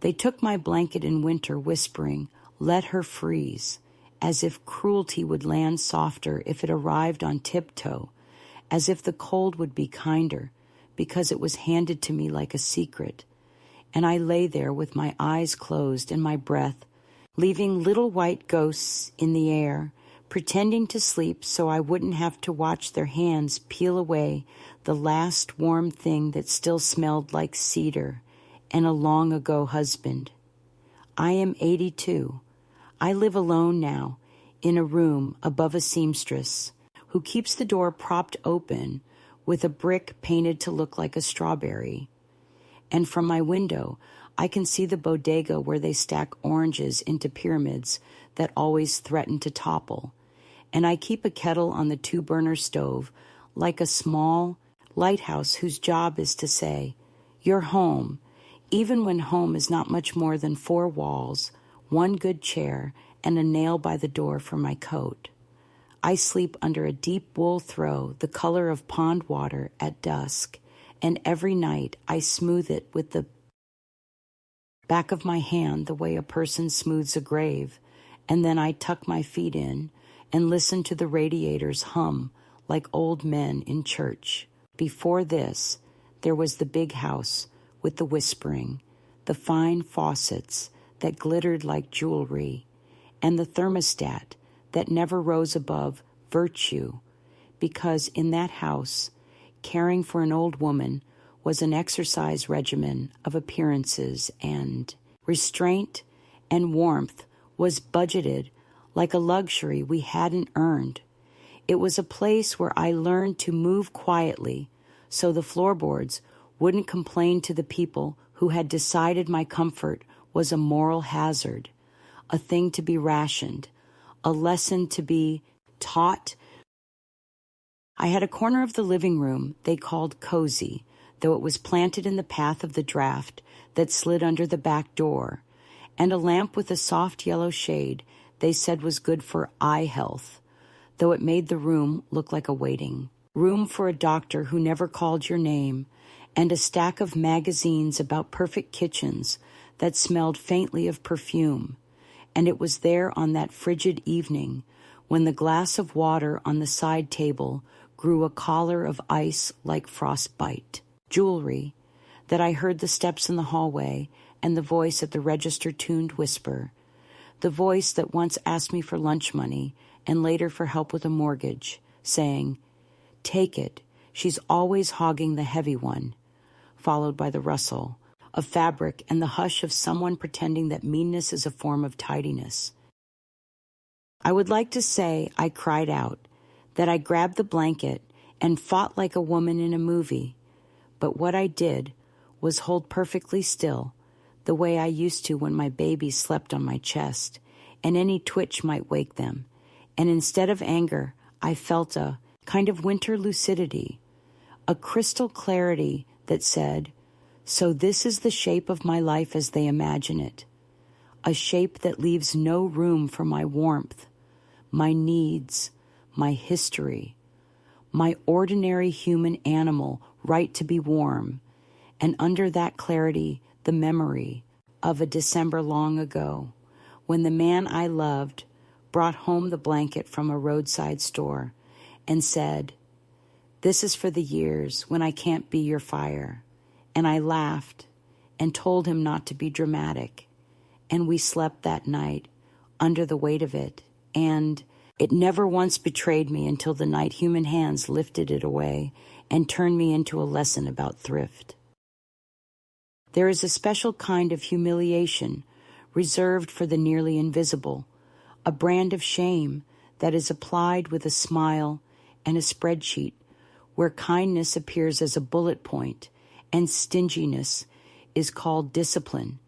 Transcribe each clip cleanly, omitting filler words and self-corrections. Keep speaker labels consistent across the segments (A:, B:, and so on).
A: They took my blanket in winter, whispering, "Let her freeze," as if cruelty would land softer if it arrived on tiptoe, as if the cold would be kinder, because it was handed to me like a secret. And I lay there with my eyes closed and my breath, leaving little white ghosts in the air, pretending to sleep so I wouldn't have to watch their hands peel away the last warm thing that still smelled like cedar and a long-ago husband. I am 82. I live alone now, in a room above a seamstress, who keeps the door propped open with a brick painted to look like a strawberry. And from my window, I can see the bodega where they stack oranges into pyramids that always threaten to topple. And I keep a kettle on the 2-burner stove, like a small lighthouse whose job is to say, "You're home," even when home is not much more than 4 walls, 1 good chair, and a nail by the door for my coat. I sleep under a deep wool throw the color of pond water at dusk, and every night I smooth it with the back of my hand the way a person smooths a grave, and then I tuck my feet in and listen to the radiators hum like old men in church. Before this, there was the big house with the whispering, the fine faucets that glittered like jewelry, and the thermostat that never rose above virtue, because in that house, caring for an old woman was an exercise regimen of appearances, and restraint and warmth was budgeted like a luxury we hadn't earned. It was a place where I learned to move quietly so the floorboards wouldn't complain to the people who had decided my comfort was a moral hazard, a thing to be rationed, a lesson to be taught. I had a corner of the living room they called cozy, though it was planted in the path of the draft that slid under the back door, and a lamp with a soft yellow shade they said was good for eye health, though it made the room look like a waiting room for a doctor who never called your name, and a stack of magazines about perfect kitchens that smelled faintly of perfume. And it was there on that frigid evening when the glass of water on the side table grew a collar of ice like frostbite. Jewelry, that I heard the steps in the hallway and the voice at the register tuned whisper, the voice that once asked me for lunch money and later for help with a mortgage, saying, "Take it, she's always hogging the heavy one," followed by the rustle of fabric and the hush of someone pretending that meanness is a form of tidiness. I would like to say I cried out, that I grabbed the blanket and fought like a woman in a movie, but what I did was hold perfectly still, the way I used to when my babies slept on my chest, and any twitch might wake them, and instead of anger, I felt a kind of winter lucidity, a crystal clarity that said, "So this is the shape of my life as they imagine it, a shape that leaves no room for my warmth, my needs, my history, my ordinary human animal right to be warm, and under that clarity the memory of a December long ago, when the man I loved brought home the blanket from a roadside store and said, 'This is for the years when I can't be your fire.' And I laughed and told him not to be dramatic, and we slept that night under the weight of it, and it never once betrayed me until the night human hands lifted it away and turned me into a lesson about thrift. There is a special kind of humiliation reserved for the nearly invisible, a brand of shame that is applied with a smile and a spreadsheet, where kindness appears as a bullet point and stinginess is called discipline,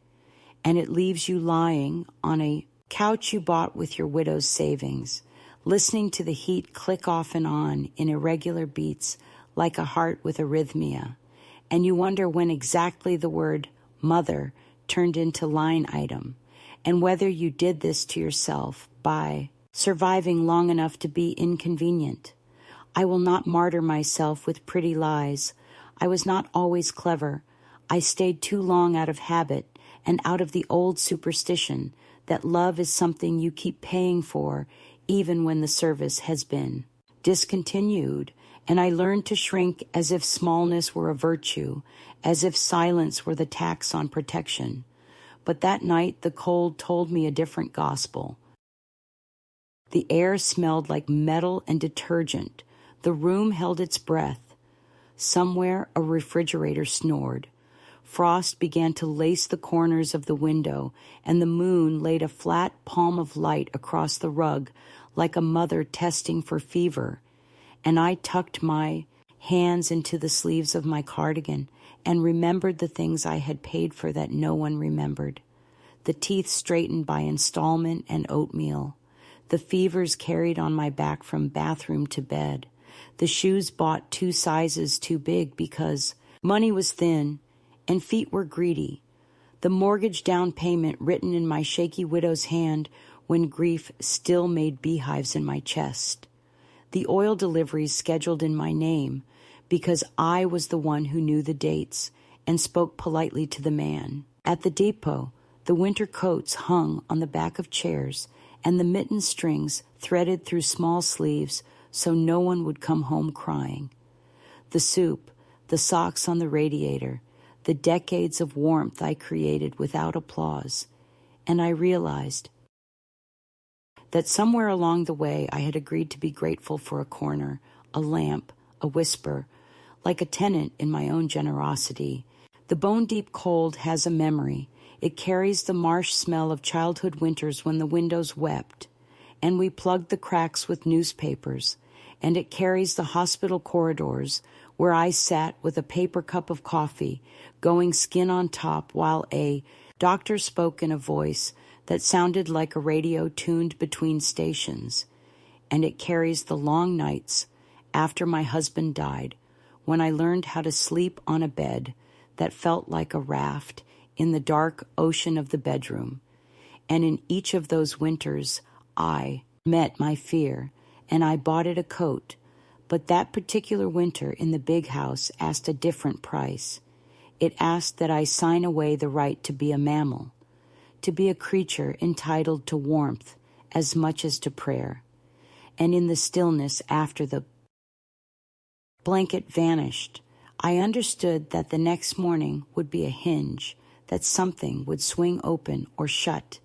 A: and it leaves you lying on a couch you bought with your widow's savings, listening to the heat click off and on in irregular beats like a heart with arrhythmia, and you wonder when exactly the word mother turned into line item, and whether you did this to yourself by surviving long enough to be inconvenient. I will not martyr myself with pretty lies. I was not always clever. I stayed too long out of habit and out of the old superstition that love is something you keep paying for even when the service has been discontinued, and I learned to shrink as if smallness were a virtue, as if silence were the tax on protection. But that night the cold told me a different gospel. The air smelled like metal and detergent. The room held its breath. Somewhere a refrigerator snored. Frost began to lace the corners of the window, and the moon laid a flat palm of light across the rug like a mother testing for fever. And I tucked my hands into the sleeves of my cardigan and remembered the things I had paid for that no one remembered. The teeth straightened by installment and oatmeal. The fevers carried on my back from bathroom to bed. The shoes bought 2 sizes too big because money was thin and feet were greedy. The mortgage down payment written in my shaky widow's hand when grief still made beehives in my chest. The oil deliveries scheduled in my name because I was the one who knew the dates and spoke politely to the man. At the depot, the winter coats hung on the back of chairs and the mitten strings threaded through small sleeves so no one would come home crying. The soup, the socks on the radiator, the decades of warmth I created without applause, and I realized that somewhere along the way I had agreed to be grateful for a corner, a lamp, a whisper, like a tenant in my own generosity. The bone-deep cold has a memory. It carries the marsh smell of childhood winters when the windows wept, and we plugged the cracks with newspapers, and it carries the hospital corridors where I sat with a paper cup of coffee, going skin on top while a doctor spoke in a voice that sounded like a radio tuned between stations, and it carries the long nights after my husband died, when I learned how to sleep on a bed that felt like a raft in the dark ocean of the bedroom. And in each of those winters, I met my fear, and I bought it a coat. But that particular winter in the big house asked a different price. It asked that I sign away the right to be a mammal, to be a creature entitled to warmth as much as to prayer. And in the stillness after the blanket vanished, I understood that the next morning would be a hinge, that something would swing open or shut,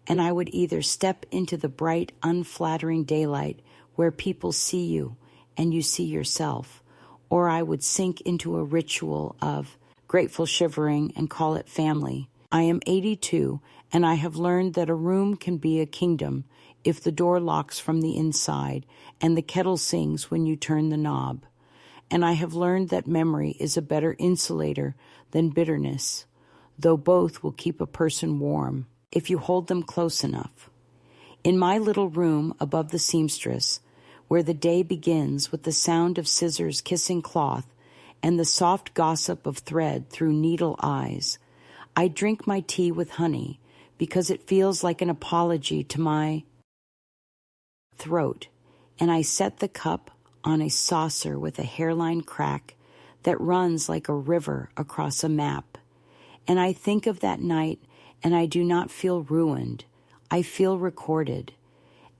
A: and I would either step into the bright, unflattering daylight where people see you and you see yourself, or I would sink into a ritual of grateful shivering and call it family. I am 82, and I have learned that a room can be a kingdom if the door locks from the inside and the kettle sings when you turn the knob. And I have learned that memory is a better insulator than bitterness, though both will keep a person warm if you hold them close enough. In my little room above the seamstress, where the day begins with the sound of scissors kissing cloth and the soft gossip of thread through needle eyes, I drink my tea with honey because it feels like an apology to my throat, and I set the cup on a saucer with a hairline crack that runs like a river across a map. And I think of that night, and I do not feel ruined. I feel recorded,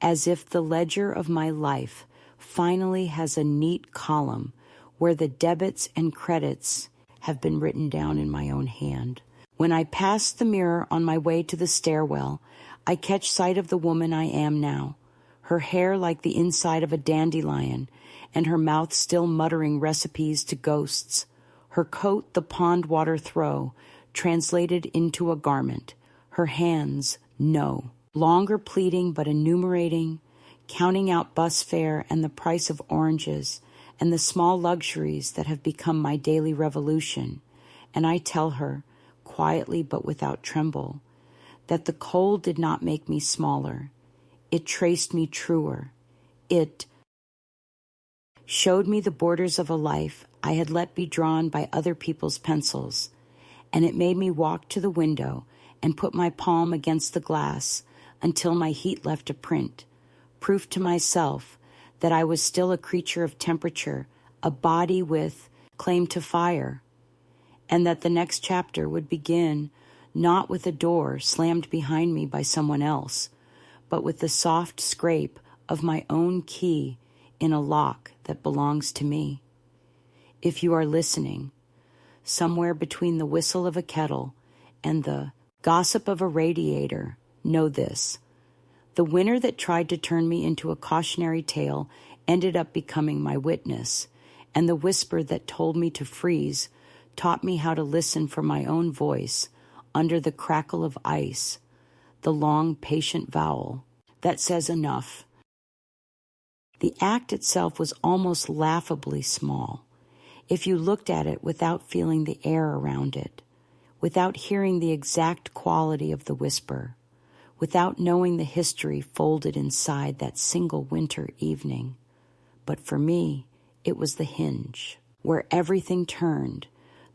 A: as if the ledger of my life finally has a neat column where the debits and credits have been written down in my own hand. When I pass the mirror on my way to the stairwell, I catch sight of the woman I am now, her hair like the inside of a dandelion, and her mouth still muttering recipes to ghosts, her coat the pond water throw, translated into a garment, her hands no, longer pleading but enumerating, counting out bus fare and the price of oranges and the small luxuries that have become my daily revolution. And I tell her, quietly but without tremble, that the cold did not make me smaller. It traced me truer. It showed me the borders of a life I had let be drawn by other people's pencils, and it made me walk to the window and put my palm against the glass until my heat left a print, proof to myself that I was still a creature of temperature, a body with claim to fire, and that the next chapter would begin not with a door slammed behind me by someone else, but with the soft scrape of my own key in a lock that belongs to me. If you are listening, somewhere between the whistle of a kettle and the gossip of a radiator, know this. The winter that tried to turn me into a cautionary tale ended up becoming my witness, and the whisper that told me to freeze taught me how to listen for my own voice under the crackle of ice, the long, patient vowel that says enough. The act itself was almost laughably small, if you looked at it without feeling the air around it, without hearing the exact quality of the whisper, without knowing the history folded inside that single winter evening. But for me, it was the hinge, where everything turned,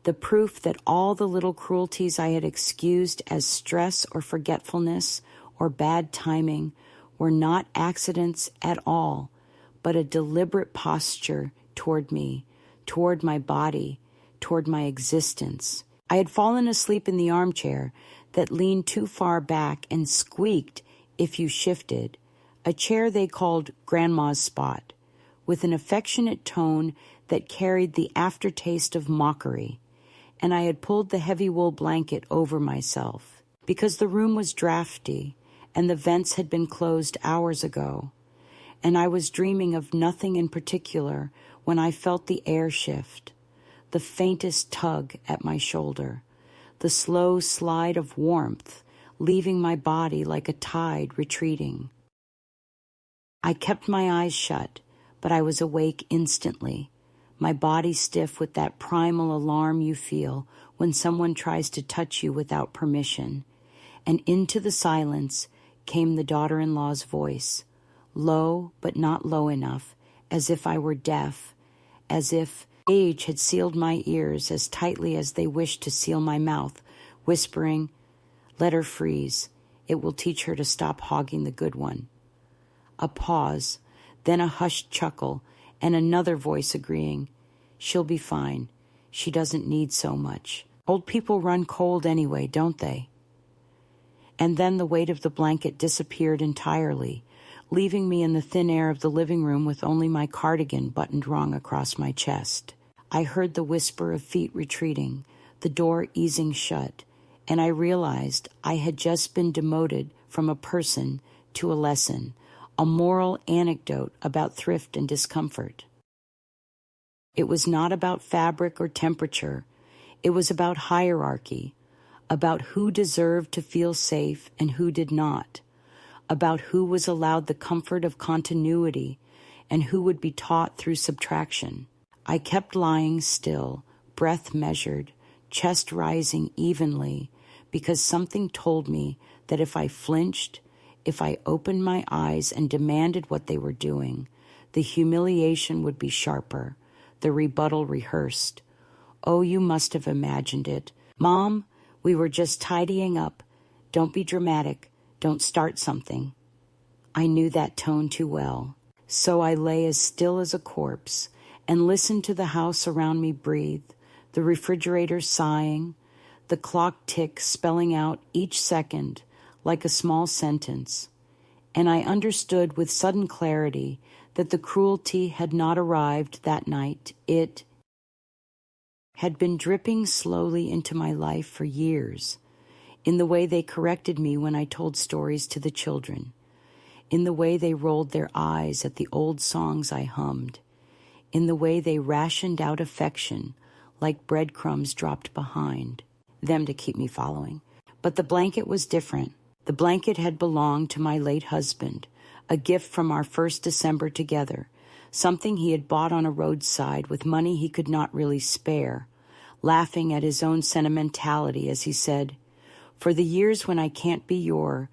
A: the proof that all the little cruelties I had excused as stress or forgetfulness or bad timing were not accidents at all, but a deliberate posture toward me, toward my body, toward my existence. I had fallen asleep in the armchair that leaned too far back and squeaked if you shifted, a chair they called Grandma's Spot, with an affectionate tone that carried the aftertaste of mockery, and I had pulled the heavy wool blanket over myself, because the room was drafty and the vents had been closed hours ago, and I was dreaming of nothing in particular when I felt the air shift, the faintest tug at my shoulder, the slow slide of warmth leaving my body like a tide retreating. I kept my eyes shut, but I was awake instantly, my body stiff with that primal alarm you feel when someone tries to touch you without permission, and into the silence came the daughter-in-law's voice, low but not low enough, as if I were deaf, as if age had sealed my ears as tightly as they wished to seal my mouth, whispering, "Let her freeze. It will teach her to stop hogging the good one." A pause, then a hushed chuckle, and another voice agreeing, "She'll be fine. She doesn't need so much. Old people run cold anyway, don't they?" And then the weight of the blanket disappeared entirely, leaving me in the thin air of the living room with only my cardigan buttoned wrong across my chest. I heard the whisper of feet retreating, the door easing shut, and I realized I had just been demoted from a person to a lesson, a moral anecdote about thrift and discomfort. It was not about fabric or temperature. It was about hierarchy, about who deserved to feel safe and who did not, about who was allowed the comfort of continuity and who would be taught through subtraction. I kept lying still, breath measured, chest rising evenly, because something told me that if I flinched, if I opened my eyes and demanded what they were doing, the humiliation would be sharper, the rebuttal rehearsed. "Oh, you must have imagined it. Mom, we were just tidying up. Don't be dramatic. Don't start something." I knew that tone too well, so I lay as still as a corpse and listened to the house around me breathe, the refrigerator sighing, the clock tick spelling out each second like a small sentence, and I understood with sudden clarity that the cruelty had not arrived that night. It had been dripping slowly into my life for years, in the way they corrected me when I told stories to the children, in the way they rolled their eyes at the old songs I hummed, in the way they rationed out affection like breadcrumbs dropped behind them to keep me following. But the blanket was different. The blanket had belonged to my late husband, a gift from our first December together, something he had bought on a roadside with money he could not really spare, laughing at his own sentimentality as he said, "For the years when I can't be your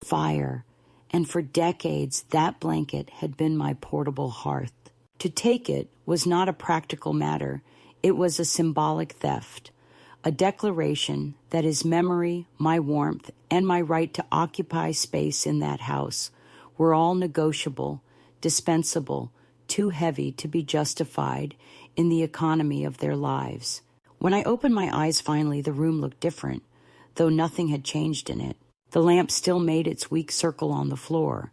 A: fire," and for decades that blanket had been my portable hearth. To take it was not a practical matter. It was a symbolic theft, a declaration that his memory, my warmth, and my right to occupy space in that house were all negotiable, dispensable, too heavy to be justified in the economy of their lives. When I opened my eyes finally, the room looked different, though nothing had changed in it. The lamp still made its weak circle on the floor.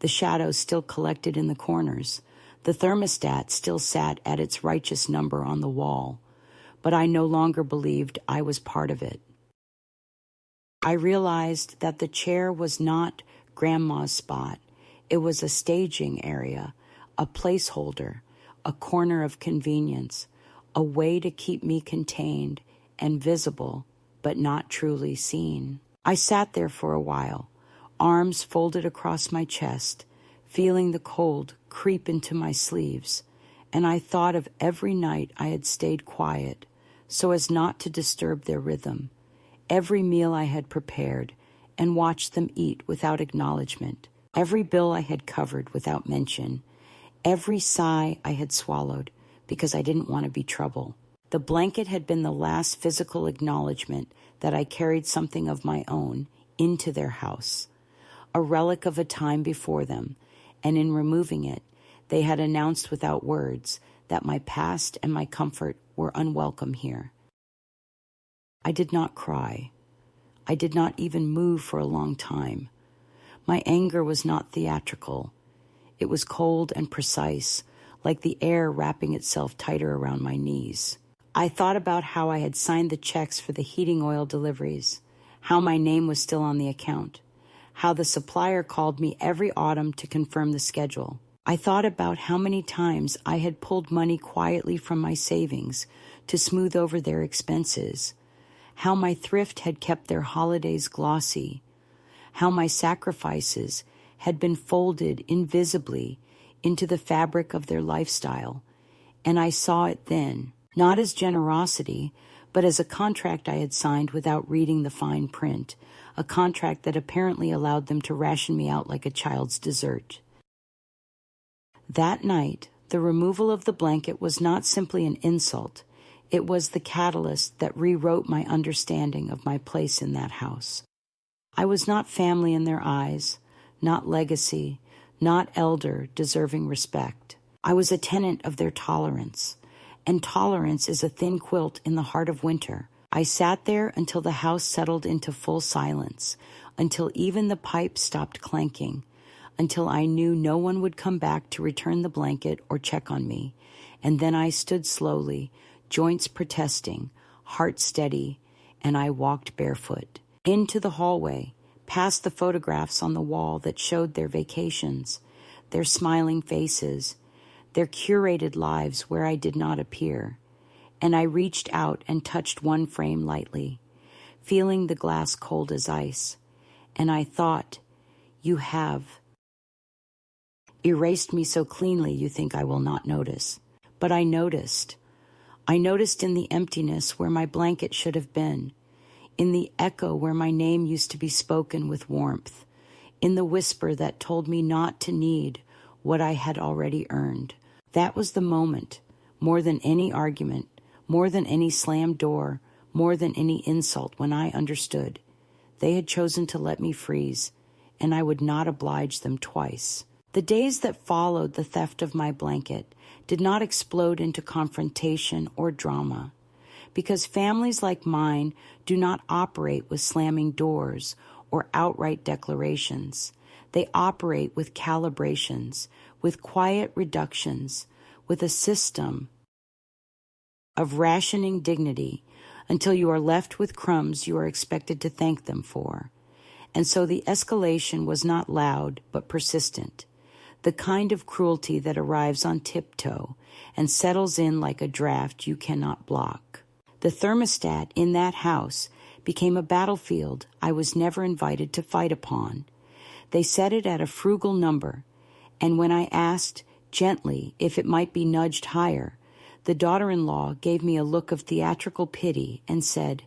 A: The shadows still collected in the corners. The thermostat still sat at its righteous number on the wall. But I no longer believed I was part of it. I realized that the chair was not Grandma's spot. It was a staging area, a placeholder, a corner of convenience, a way to keep me contained and visible, but not truly seen. I sat there for a while, arms folded across my chest, feeling the cold creep into my sleeves, and I thought of every night I had stayed quiet so as not to disturb their rhythm, every meal I had prepared and watched them eat without acknowledgement, every bill I had covered without mention, every sigh I had swallowed because I didn't want to be trouble. The blanket had been the last physical acknowledgement that I carried something of my own into their house, a relic of a time before them, and in removing it, they had announced without words that my past and my comfort were unwelcome here. I did not cry. I did not even move for a long time. My anger was not theatrical. It was cold and precise, like the air wrapping itself tighter around my knees. I thought about how I had signed the checks for the heating oil deliveries, how my name was still on the account, how the supplier called me every autumn to confirm the schedule. I thought about how many times I had pulled money quietly from my savings to smooth over their expenses, how my thrift had kept their holidays glossy, how my sacrifices had been folded invisibly into the fabric of their lifestyle, and I saw it then, not as generosity, but as a contract I had signed without reading the fine print, a contract that apparently allowed them to ration me out like a child's dessert. That night, the removal of the blanket was not simply an insult. It was the catalyst that rewrote my understanding of my place in that house. I was not family in their eyes, not legacy, not elder deserving respect. I was a tenant of their tolerance, and tolerance is a thin quilt in the heart of winter. I sat there until the house settled into full silence, until even the pipes stopped clanking, until I knew no one would come back to return the blanket or check on me, and then I stood slowly, joints protesting, heart steady, and I walked barefoot into the hallway, past the photographs on the wall that showed their vacations, their smiling faces, their curated lives where I did not appear, and I reached out and touched one frame lightly, feeling the glass cold as ice, and I thought, "You have erased me so cleanly you think I will not notice." But I noticed. I noticed in the emptiness where my blanket should have been, in the echo where my name used to be spoken with warmth, in the whisper that told me not to need what I had already earned. That was the moment, more than any argument, more than any slammed door, more than any insult, when I understood. They had chosen to let me freeze, and I would not oblige them twice. The days that followed the theft of my blanket did not explode into confrontation or drama, because families like mine do not operate with slamming doors or outright declarations. They operate with calibrations, with quiet reductions, with a system of rationing dignity until you are left with crumbs you are expected to thank them for. And so the escalation was not loud but persistent, the kind of cruelty that arrives on tiptoe and settles in like a draft you cannot block. The thermostat in that house became a battlefield I was never invited to fight upon. They set it at a frugal number, and when I asked gently if it might be nudged higher, the daughter-in-law gave me a look of theatrical pity and said,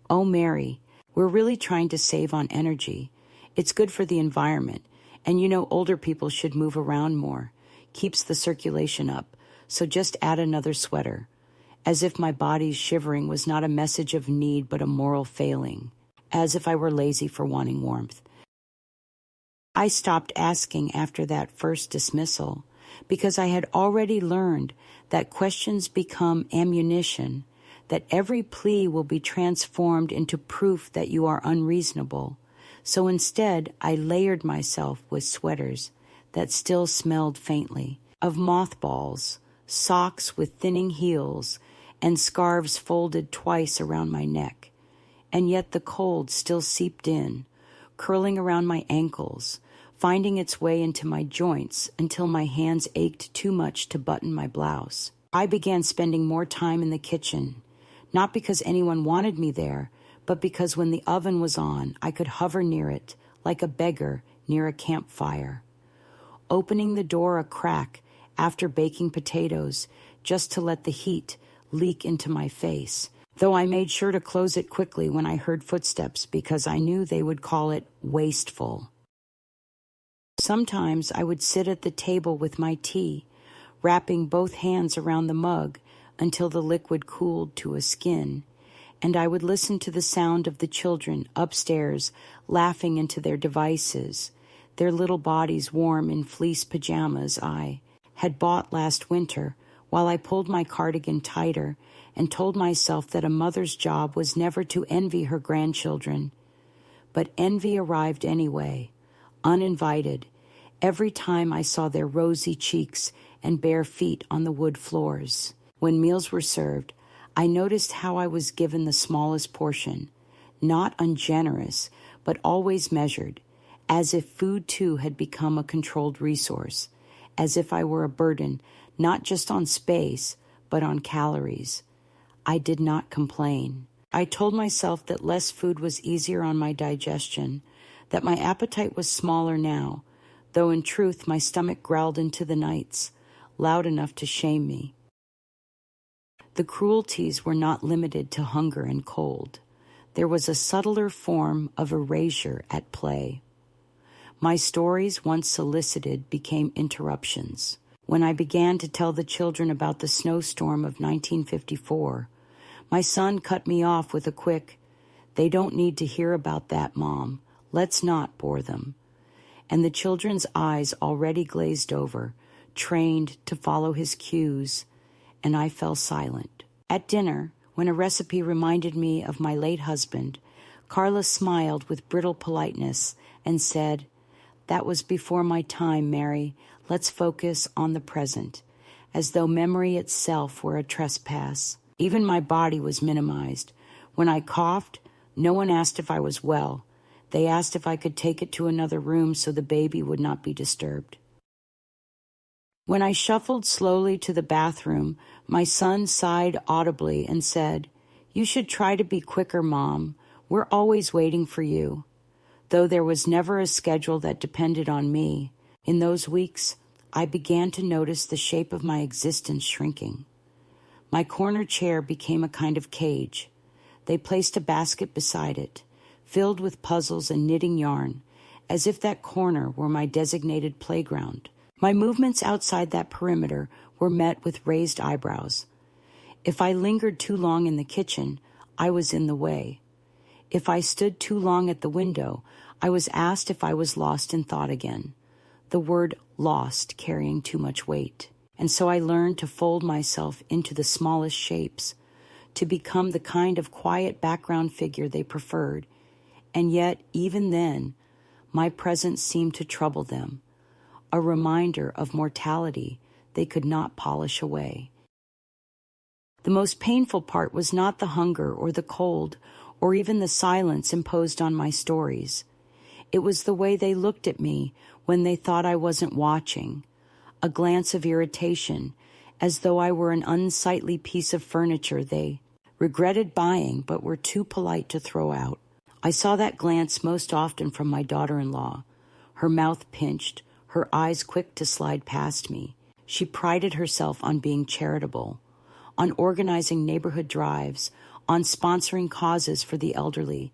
A: "Oh, Mary, we're really trying to save on energy. It's good for the environment, and you know older people should move around more. Keeps the circulation up, so just add another sweater." As if my body's shivering was not a message of need but a moral failing, as if I were lazy for wanting warmth. I stopped asking after that first dismissal because I had already learned that questions become ammunition that every plea will be transformed into proof that you are unreasonable. So instead, I layered myself with sweaters that still smelled faintly of mothballs, socks with thinning heels, and scarves folded twice around my neck. And yet the cold still seeped in, curling around my ankles, finding its way into my joints until my hands ached too much to button my blouse. I began spending more time in the kitchen, not because anyone wanted me there, but because when the oven was on, I could hover near it like a beggar near a campfire, opening the door a crack after baking potatoes just to let the heat leak into my face, though I made sure to close it quickly when I heard footsteps because I knew they would call it wasteful. Sometimes I would sit at the table with my tea, wrapping both hands around the mug until the liquid cooled to a skin, and I would listen to the sound of the children upstairs laughing into their devices, their little bodies warm in fleece pajamas I had bought last winter, while I pulled my cardigan tighter and told myself that a mother's job was never to envy her grandchildren. But envy arrived anyway, uninvited, every time I saw their rosy cheeks and bare feet on the wood floors. When meals were served, I noticed how I was given the smallest portion, not ungenerous, but always measured, as if food too had become a controlled resource, as if I were a burden not just on space, but on calories. I did not complain. I told myself that less food was easier on my digestion, that my appetite was smaller now, though in truth my stomach growled into the nights, loud enough to shame me. The cruelties were not limited to hunger and cold. There was a subtler form of erasure at play. My stories, once solicited, became interruptions. When I began to tell the children about the snowstorm of 1954, my son cut me off with a quick, "They don't need to hear about that, Mom. Let's not bore them." And the children's eyes already glazed over, trained to follow his cues, and I fell silent. At dinner, when a recipe reminded me of my late husband, Carla smiled with brittle politeness and said, "That was before my time, Mary. Let's focus on the present," as though memory itself were a trespass. Even my body was minimized. When I coughed, no one asked if I was well. They asked if I could take it to another room so the baby would not be disturbed. When I shuffled slowly to the bathroom, my son sighed audibly and said, "You should try to be quicker, Mom. We're always waiting for you." Though there was never a schedule that depended on me, in those weeks, I began to notice the shape of my existence shrinking. My corner chair became a kind of cage. They placed a basket beside it, filled with puzzles and knitting yarn, as if that corner were my designated playground. My movements outside that perimeter were met with raised eyebrows. If I lingered too long in the kitchen, I was in the way. If I stood too long at the window, I was asked if I was lost in thought again, the word lost carrying too much weight. And so I learned to fold myself into the smallest shapes, to become the kind of quiet background figure they preferred. And yet, even then, my presence seemed to trouble them, a reminder of mortality they could not polish away. The most painful part was not the hunger or the cold or even the silence imposed on my stories. It was the way they looked at me when they thought I wasn't watching, a glance of irritation, as though I were an unsightly piece of furniture they regretted buying but were too polite to throw out. I saw that glance most often from my daughter-in-law, her mouth pinched, her eyes quick to slide past me. She prided herself on being charitable, on organizing neighborhood drives, on sponsoring causes for the elderly,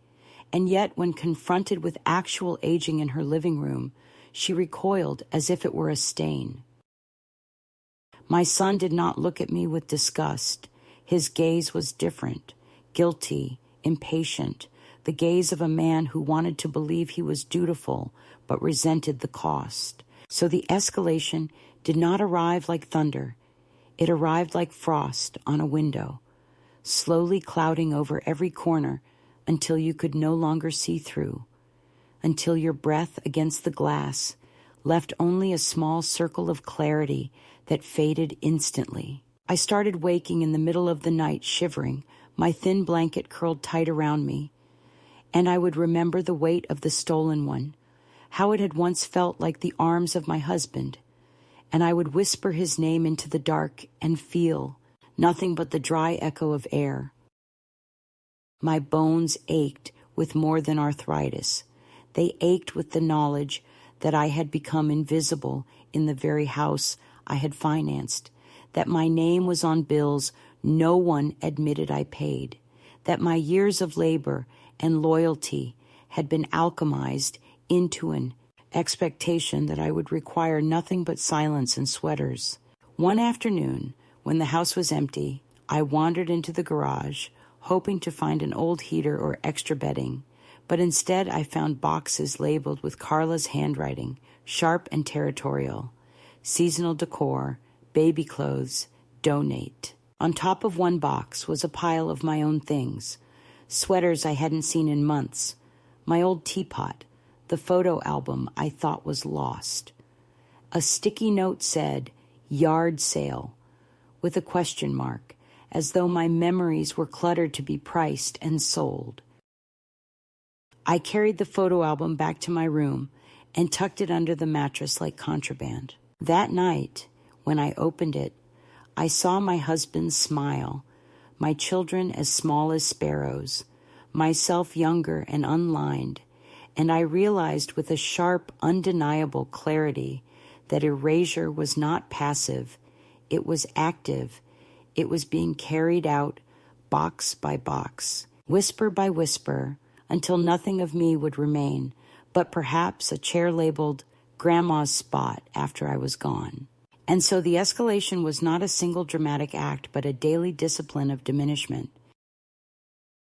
A: and yet when confronted with actual aging in her living room, she recoiled as if it were a stain. My son did not look at me with disgust. His gaze was different, guilty, impatient, the gaze of a man who wanted to believe he was dutiful but resented the cost. So the escalation did not arrive like thunder. It arrived like frost on a window, slowly clouding over every corner until you could no longer see through, until your breath against the glass left only a small circle of clarity that faded instantly. I started waking in the middle of the night, shivering, my thin blanket curled tight around me, and I would remember the weight of the stolen one, how it had once felt like the arms of my husband, and I would whisper his name into the dark and feel nothing but the dry echo of air. My bones ached with more than arthritis. They ached with the knowledge that I had become invisible in the very house I had financed, that my name was on bills no one admitted I paid, that my years of labor and loyalty had been alchemized into an expectation that I would require nothing but silence and sweaters. One afternoon, when the house was empty, I wandered into the garage, hoping to find an old heater or extra bedding, but instead I found boxes labeled with Carla's handwriting, sharp and territorial. Seasonal decor, baby clothes, donate. On top of one box was a pile of my own things, sweaters I hadn't seen in months, my old teapot, the photo album I thought was lost. A sticky note said, "Yard sale," with a question mark, as though my memories were cluttered to be priced and sold. I carried the photo album back to my room and tucked it under the mattress like contraband. That night, when I opened it, I saw my husband's smile, my children as small as sparrows, myself younger and unlined, and I realized with a sharp, undeniable clarity that erasure was not passive, it was active, it was being carried out box by box, whisper by whisper, until nothing of me would remain, but perhaps a chair labeled Grandma's spot after I was gone. And so the escalation was not a single dramatic act, but a daily discipline of diminishment.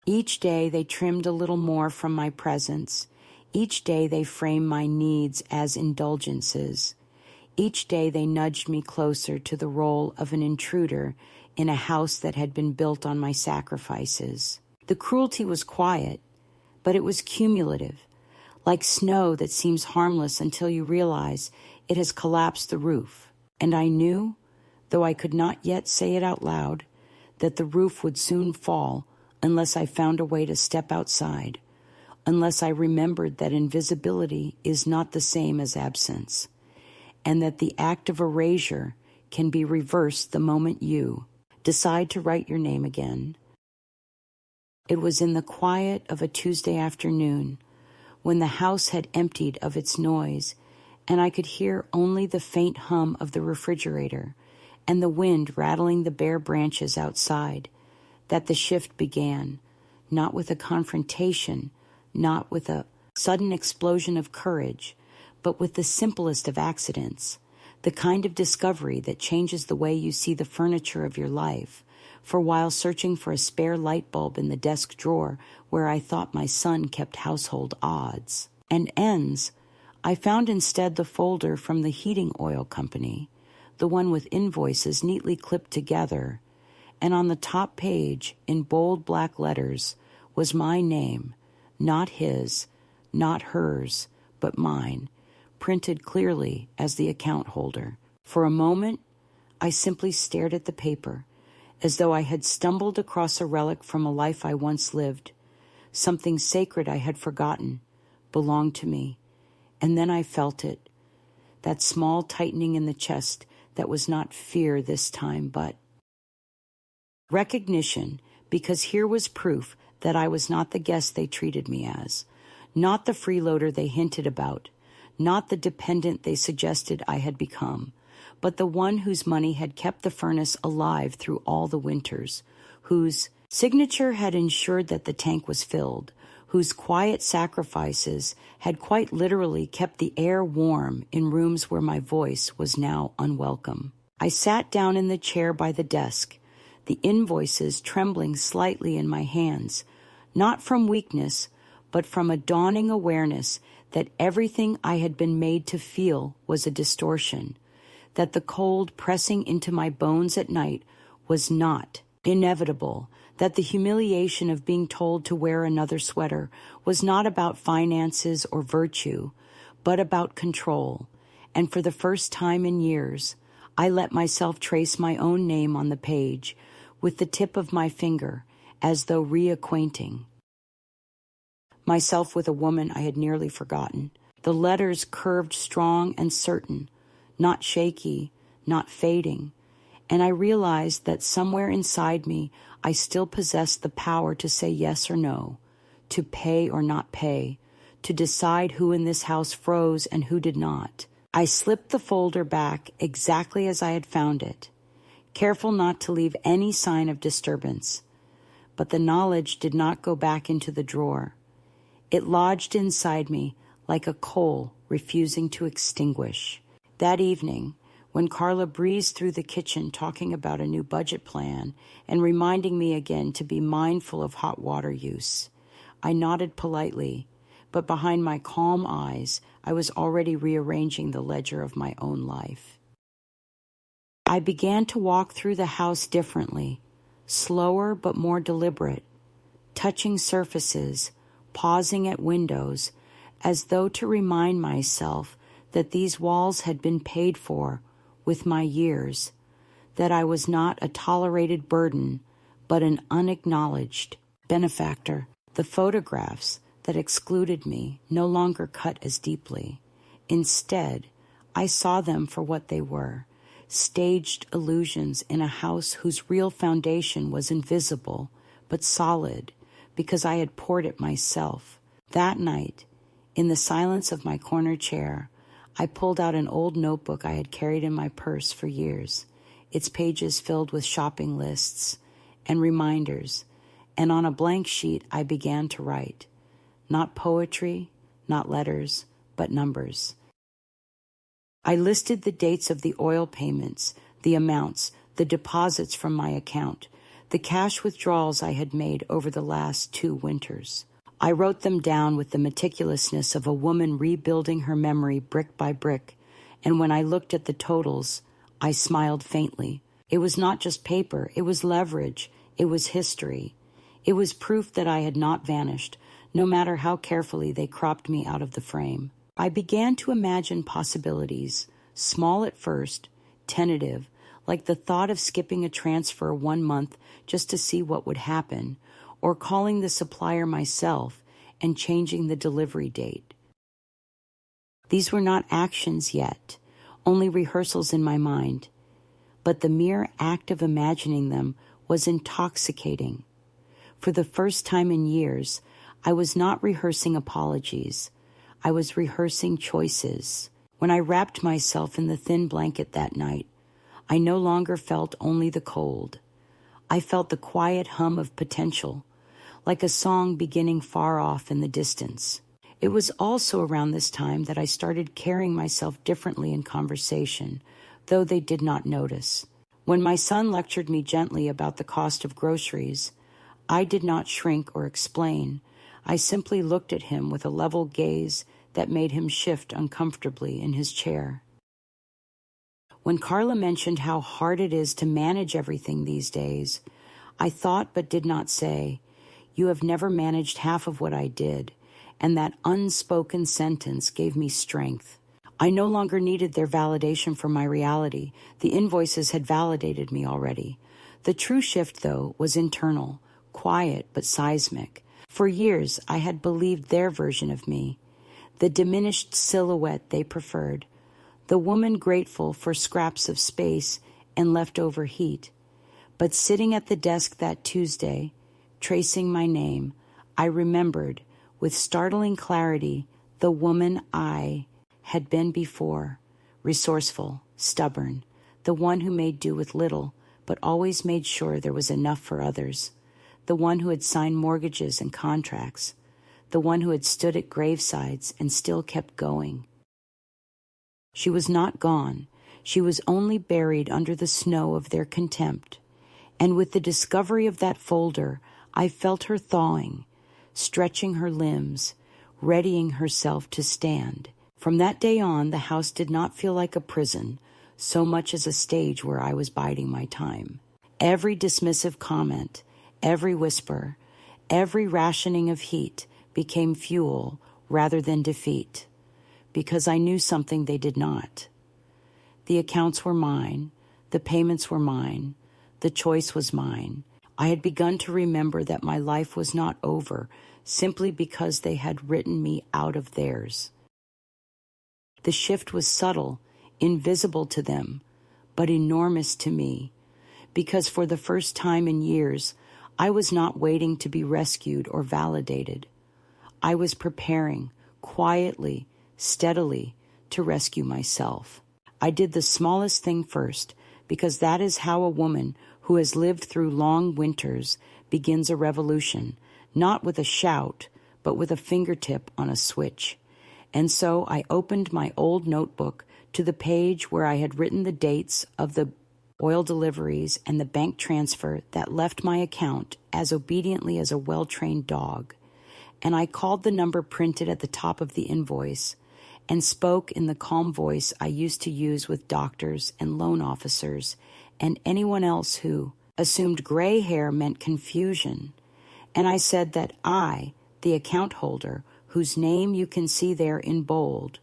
A: Each day they trimmed a little more from my presence. Each day they framed my needs as indulgences. Each day they nudged me closer to the role of an intruder in a house that had been built on my sacrifices. The cruelty was quiet, but it was cumulative, like snow that seems harmless until you realize it has collapsed the roof. And I knew, though I could not yet say it out loud, that the roof would soon fall unless I found a way to step outside, unless I remembered that invisibility is not the same as absence, and that the act of erasure can be reversed the moment you decide to write your name again. It was in the quiet of a Tuesday afternoon, when the house had emptied of its noise, and I could hear only the faint hum of the refrigerator and the wind rattling the bare branches outside, that the shift began, not with a confrontation, not with a sudden explosion of courage, but with the simplest of accidents, the kind of discovery that changes the way you see the furniture of your life. For while searching for a spare light bulb in the desk drawer where I thought my son kept household odds and ends, I found instead the folder from the heating oil company, the one with invoices neatly clipped together, and on the top page, in bold black letters, was my name, not his, not hers, but mine, printed clearly as the account holder. For a moment, I simply stared at the paper, as though I had stumbled across a relic from a life I once lived. Something sacred I had forgotten belonged to me. And then I felt it, that small tightening in the chest that was not fear this time, but recognition, because here was proof that I was not the guest they treated me as, not the freeloader they hinted about, not the dependent they suggested I had become, but the one whose money had kept the furnace alive through all the winters, whose signature had ensured that the tank was filled, whose quiet sacrifices had quite literally kept the air warm in rooms where my voice was now unwelcome. I sat down in the chair by the desk, the invoices trembling slightly in my hands, not from weakness, but from a dawning awareness that everything I had been made to feel was a distortion, that the cold pressing into my bones at night was not inevitable, that the humiliation of being told to wear another sweater was not about finances or virtue, but about control. And for the first time in years, I let myself trace my own name on the page with the tip of my finger, as though reacquainting myself with a woman I had nearly forgotten. The letters curved strong and certain, not shaky, not fading, and I realized that somewhere inside me I still possessed the power to say yes or no, to pay or not pay, to decide who in this house froze and who did not. I slipped the folder back exactly as I had found it, careful not to leave any sign of disturbance. But the knowledge did not go back into the drawer. It lodged inside me like a coal refusing to extinguish. That evening, when Carla breezed through the kitchen talking about a new budget plan and reminding me again to be mindful of hot water use, I nodded politely, but behind my calm eyes, I was already rearranging the ledger of my own life. I began to walk through the house differently, slower but more deliberate, touching surfaces, pausing at windows, as though to remind myself that these walls had been paid for with my years, that I was not a tolerated burden, but an unacknowledged benefactor. The photographs that excluded me no longer cut as deeply. Instead, I saw them for what they were, staged illusions in a house whose real foundation was invisible, but solid, because I had poured it myself. That night, in the silence of my corner chair, I pulled out an old notebook I had carried in my purse for years, its pages filled with shopping lists and reminders, and on a blank sheet I began to write. Not poetry, not letters, but numbers. I listed the dates of the oil payments, the amounts, the deposits from my account, the cash withdrawals I had made over the last 2 winters. I wrote them down with the meticulousness of a woman rebuilding her memory brick by brick, and when I looked at the totals, I smiled faintly. It was not just paper, it was leverage, it was history. It was proof that I had not vanished, no matter how carefully they cropped me out of the frame. I began to imagine possibilities, small at first, tentative, like the thought of skipping a transfer 1 month just to see what would happen, or calling the supplier myself and changing the delivery date. These were not actions yet, only rehearsals in my mind, but the mere act of imagining them was intoxicating. For the first time in years, I was not rehearsing apologies. I was rehearsing choices. When I wrapped myself in the thin blanket that night, I no longer felt only the cold. I felt the quiet hum of potential, like a song beginning far off in the distance. It was also around this time that I started carrying myself differently in conversation, though they did not notice. When my son lectured me gently about the cost of groceries, I did not shrink or explain. I simply looked at him with a level gaze that made him shift uncomfortably in his chair. When Carla mentioned how hard it is to manage everything these days, I thought but did not say, "You have never managed half of what I did," and that unspoken sentence gave me strength. I no longer needed their validation for my reality. The invoices had validated me already. The true shift, though, was internal, quiet but seismic. For years, I had believed their version of me, the diminished silhouette they preferred, the woman grateful for scraps of space and leftover heat. But sitting at the desk that Tuesday, tracing my name, I remembered, with startling clarity, the woman I had been before, resourceful, stubborn, the one who made do with little, but always made sure there was enough for others, the one who had signed mortgages and contracts, the one who had stood at gravesides and still kept going. She was not gone. She was only buried under the snow of their contempt. And with the discovery of that folder, I felt her thawing, stretching her limbs, readying herself to stand. From that day on, the house did not feel like a prison, so much as a stage where I was biding my time. Every dismissive comment, Every whisper, every rationing of heat became fuel rather than defeat, because I knew something they did not. The accounts were mine, the payments were mine, the choice was mine. I had begun to remember that my life was not over simply because they had written me out of theirs. The shift was subtle, invisible to them, but enormous to me, because for the first time in years, I was not waiting to be rescued or validated. I was preparing, quietly, steadily, to rescue myself. I did the smallest thing first, because that is how a woman who has lived through long winters begins a revolution, not with a shout, but with a fingertip on a switch. And so I opened my old notebook to the page where I had written the dates of the oil deliveries and the bank transfer that left my account as obediently as a well-trained dog. And I called the number printed at the top of the invoice and spoke in the calm voice I used to use with doctors and loan officers and anyone else who assumed gray hair meant confusion. And I said that I, the account holder, whose name you can see there in bold,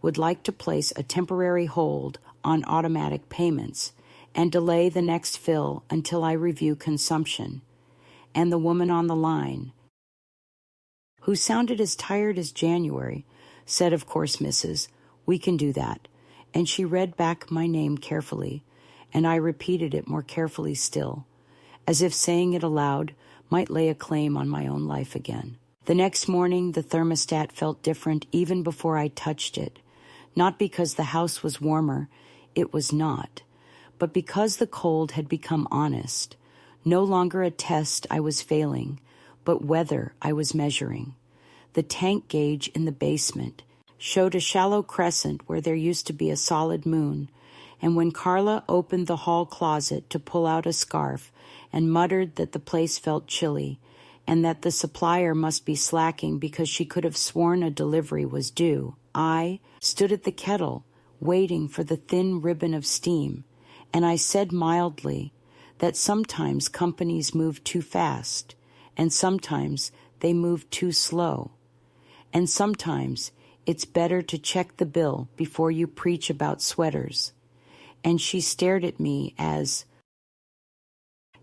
A: would like to place a temporary hold on automatic payments and delay the next fill until I review consumption. And the woman on the line, who sounded as tired as January, said, "Of course, Mrs., we can do that." And she read back my name carefully, and I repeated it more carefully still, as if saying it aloud might lay a claim on my own life again. The next morning, the thermostat felt different even before I touched it, not because the house was warmer, it was not, but because the cold had become honest, no longer a test I was failing, but weather I was measuring. The tank gauge in the basement showed a shallow crescent where there used to be a solid moon, and when Carla opened the hall closet to pull out a scarf and muttered that the place felt chilly and that the supplier must be slacking because she could have sworn a delivery was due, I stood at the kettle waiting for the thin ribbon of steam, and I said mildly that sometimes companies move too fast, and sometimes they move too slow, and sometimes it's better to check the bill before you preach about sweaters. And she stared at me as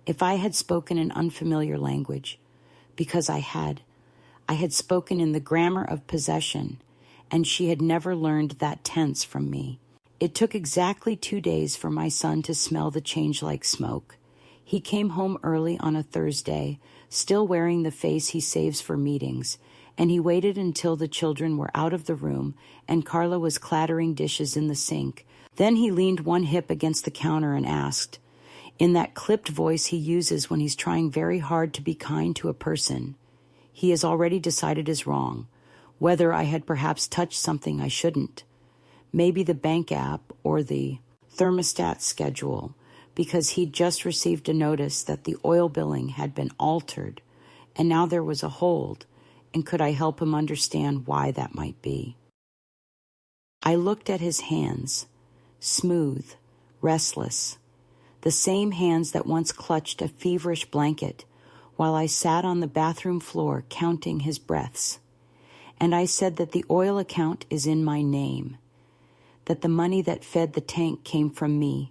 A: if I had spoken an unfamiliar language, because I had spoken in the grammar of possession, and she had never learned that tense from me. It took exactly 2 days for my son to smell the change like smoke. He came home early on a Thursday, still wearing the face he saves for meetings, and he waited until the children were out of the room and Carla was clattering dishes in the sink. Then he leaned one hip against the counter and asked, in that clipped voice he uses when he's trying very hard to be kind to a person he has already decided is wrong, whether I had perhaps touched something I shouldn't, maybe the bank app or the thermostat schedule, because he'd just received a notice that the oil billing had been altered, and now there was a hold, and could I help him understand why that might be? I looked at his hands, smooth, restless, the same hands that once clutched a feverish blanket while I sat on the bathroom floor counting his breaths. And I said that the oil account is in my name, that the money that fed the tank came from me,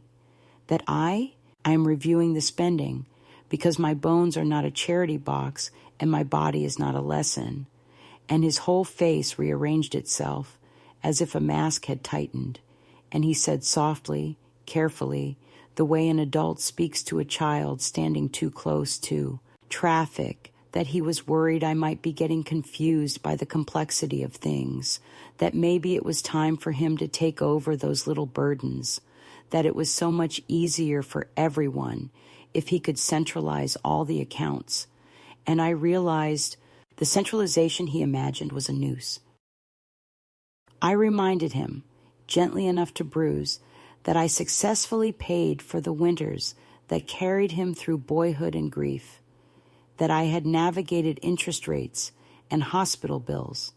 A: that I am reviewing the spending because my bones are not a charity box and my body is not a lesson. And his whole face rearranged itself as if a mask had tightened, and he said softly, carefully, the way an adult speaks to a child standing too close to traffic, that he was worried I might be getting confused by the complexity of things, that maybe it was time for him to take over those little burdens, that it was so much easier for everyone if he could centralize all the accounts. And I realized the centralization he imagined was a noose. I reminded him, gently enough to bruise, that I successfully paid for the winters that carried him through boyhood and grief, that I had navigated interest rates and hospital bills,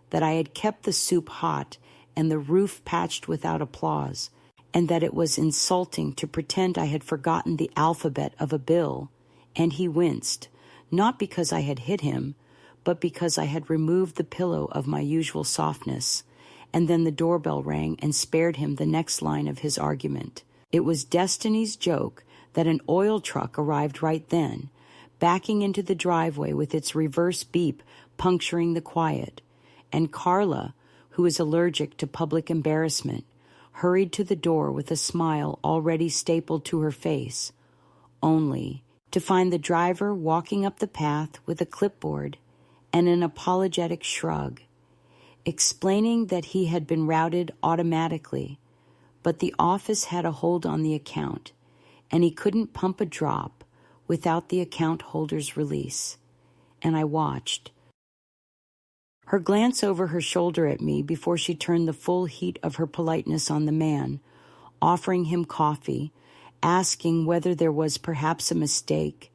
A: that I had kept the soup hot and the roof patched without applause, and that it was insulting to pretend I had forgotten the alphabet of a bill And he winced, not because I had hit him, but because I had removed the pillow of my usual softness, and then the doorbell rang and spared him the next line of his argument. It was destiny's joke that an oil truck arrived right then, backing into the driveway with its reverse beep puncturing the quiet, and Carla, who is allergic to public embarrassment, hurried to the door with a smile already stapled to her face, only to find the driver walking up the path with a clipboard and an apologetic shrug, explaining that he had been routed automatically, but the office had a hold on the account, and he couldn't pump a drop without the account holder's release. And I watched. Her glance over her shoulder at me before she turned the full heat of her politeness on the man, offering him coffee, asking whether there was perhaps a mistake,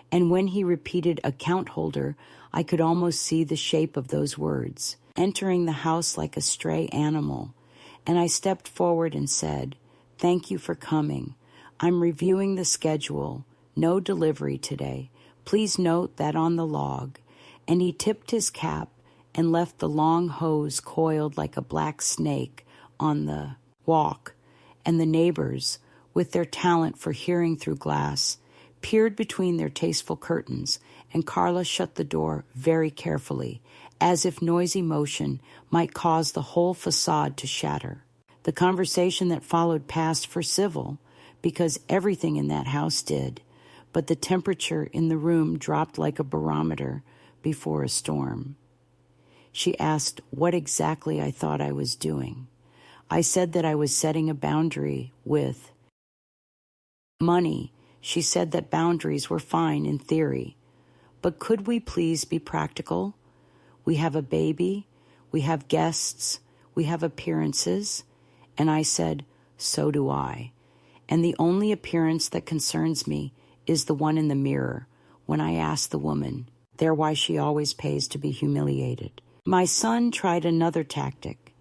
A: and when he repeated account holder, I could almost see the shape of those words, entering the house like a stray animal, and I stepped forward and said, "Thank you for coming. I'm reviewing the schedule. No delivery today. Please note that on the log." And he tipped his cap and left the long hose coiled like a black snake on the walk, and the neighbors, with their talent for hearing through glass, peered between their tasteful curtains, and Carla shut the door very carefully, as if noisy motion might cause the whole facade to shatter. The conversation that followed passed for civil, because everything in that house did, but the temperature in the room dropped like a barometer before a storm. She asked what exactly I thought I was doing. I said that I was setting a boundary with money. She said that boundaries were fine in theory, but could we please be practical? We have a baby, we have guests, we have appearances, and I said, so do I. And the only appearance that concerns me is the one in the mirror, when I ask the woman, there why she always pays to be humiliated. My son tried another tactic,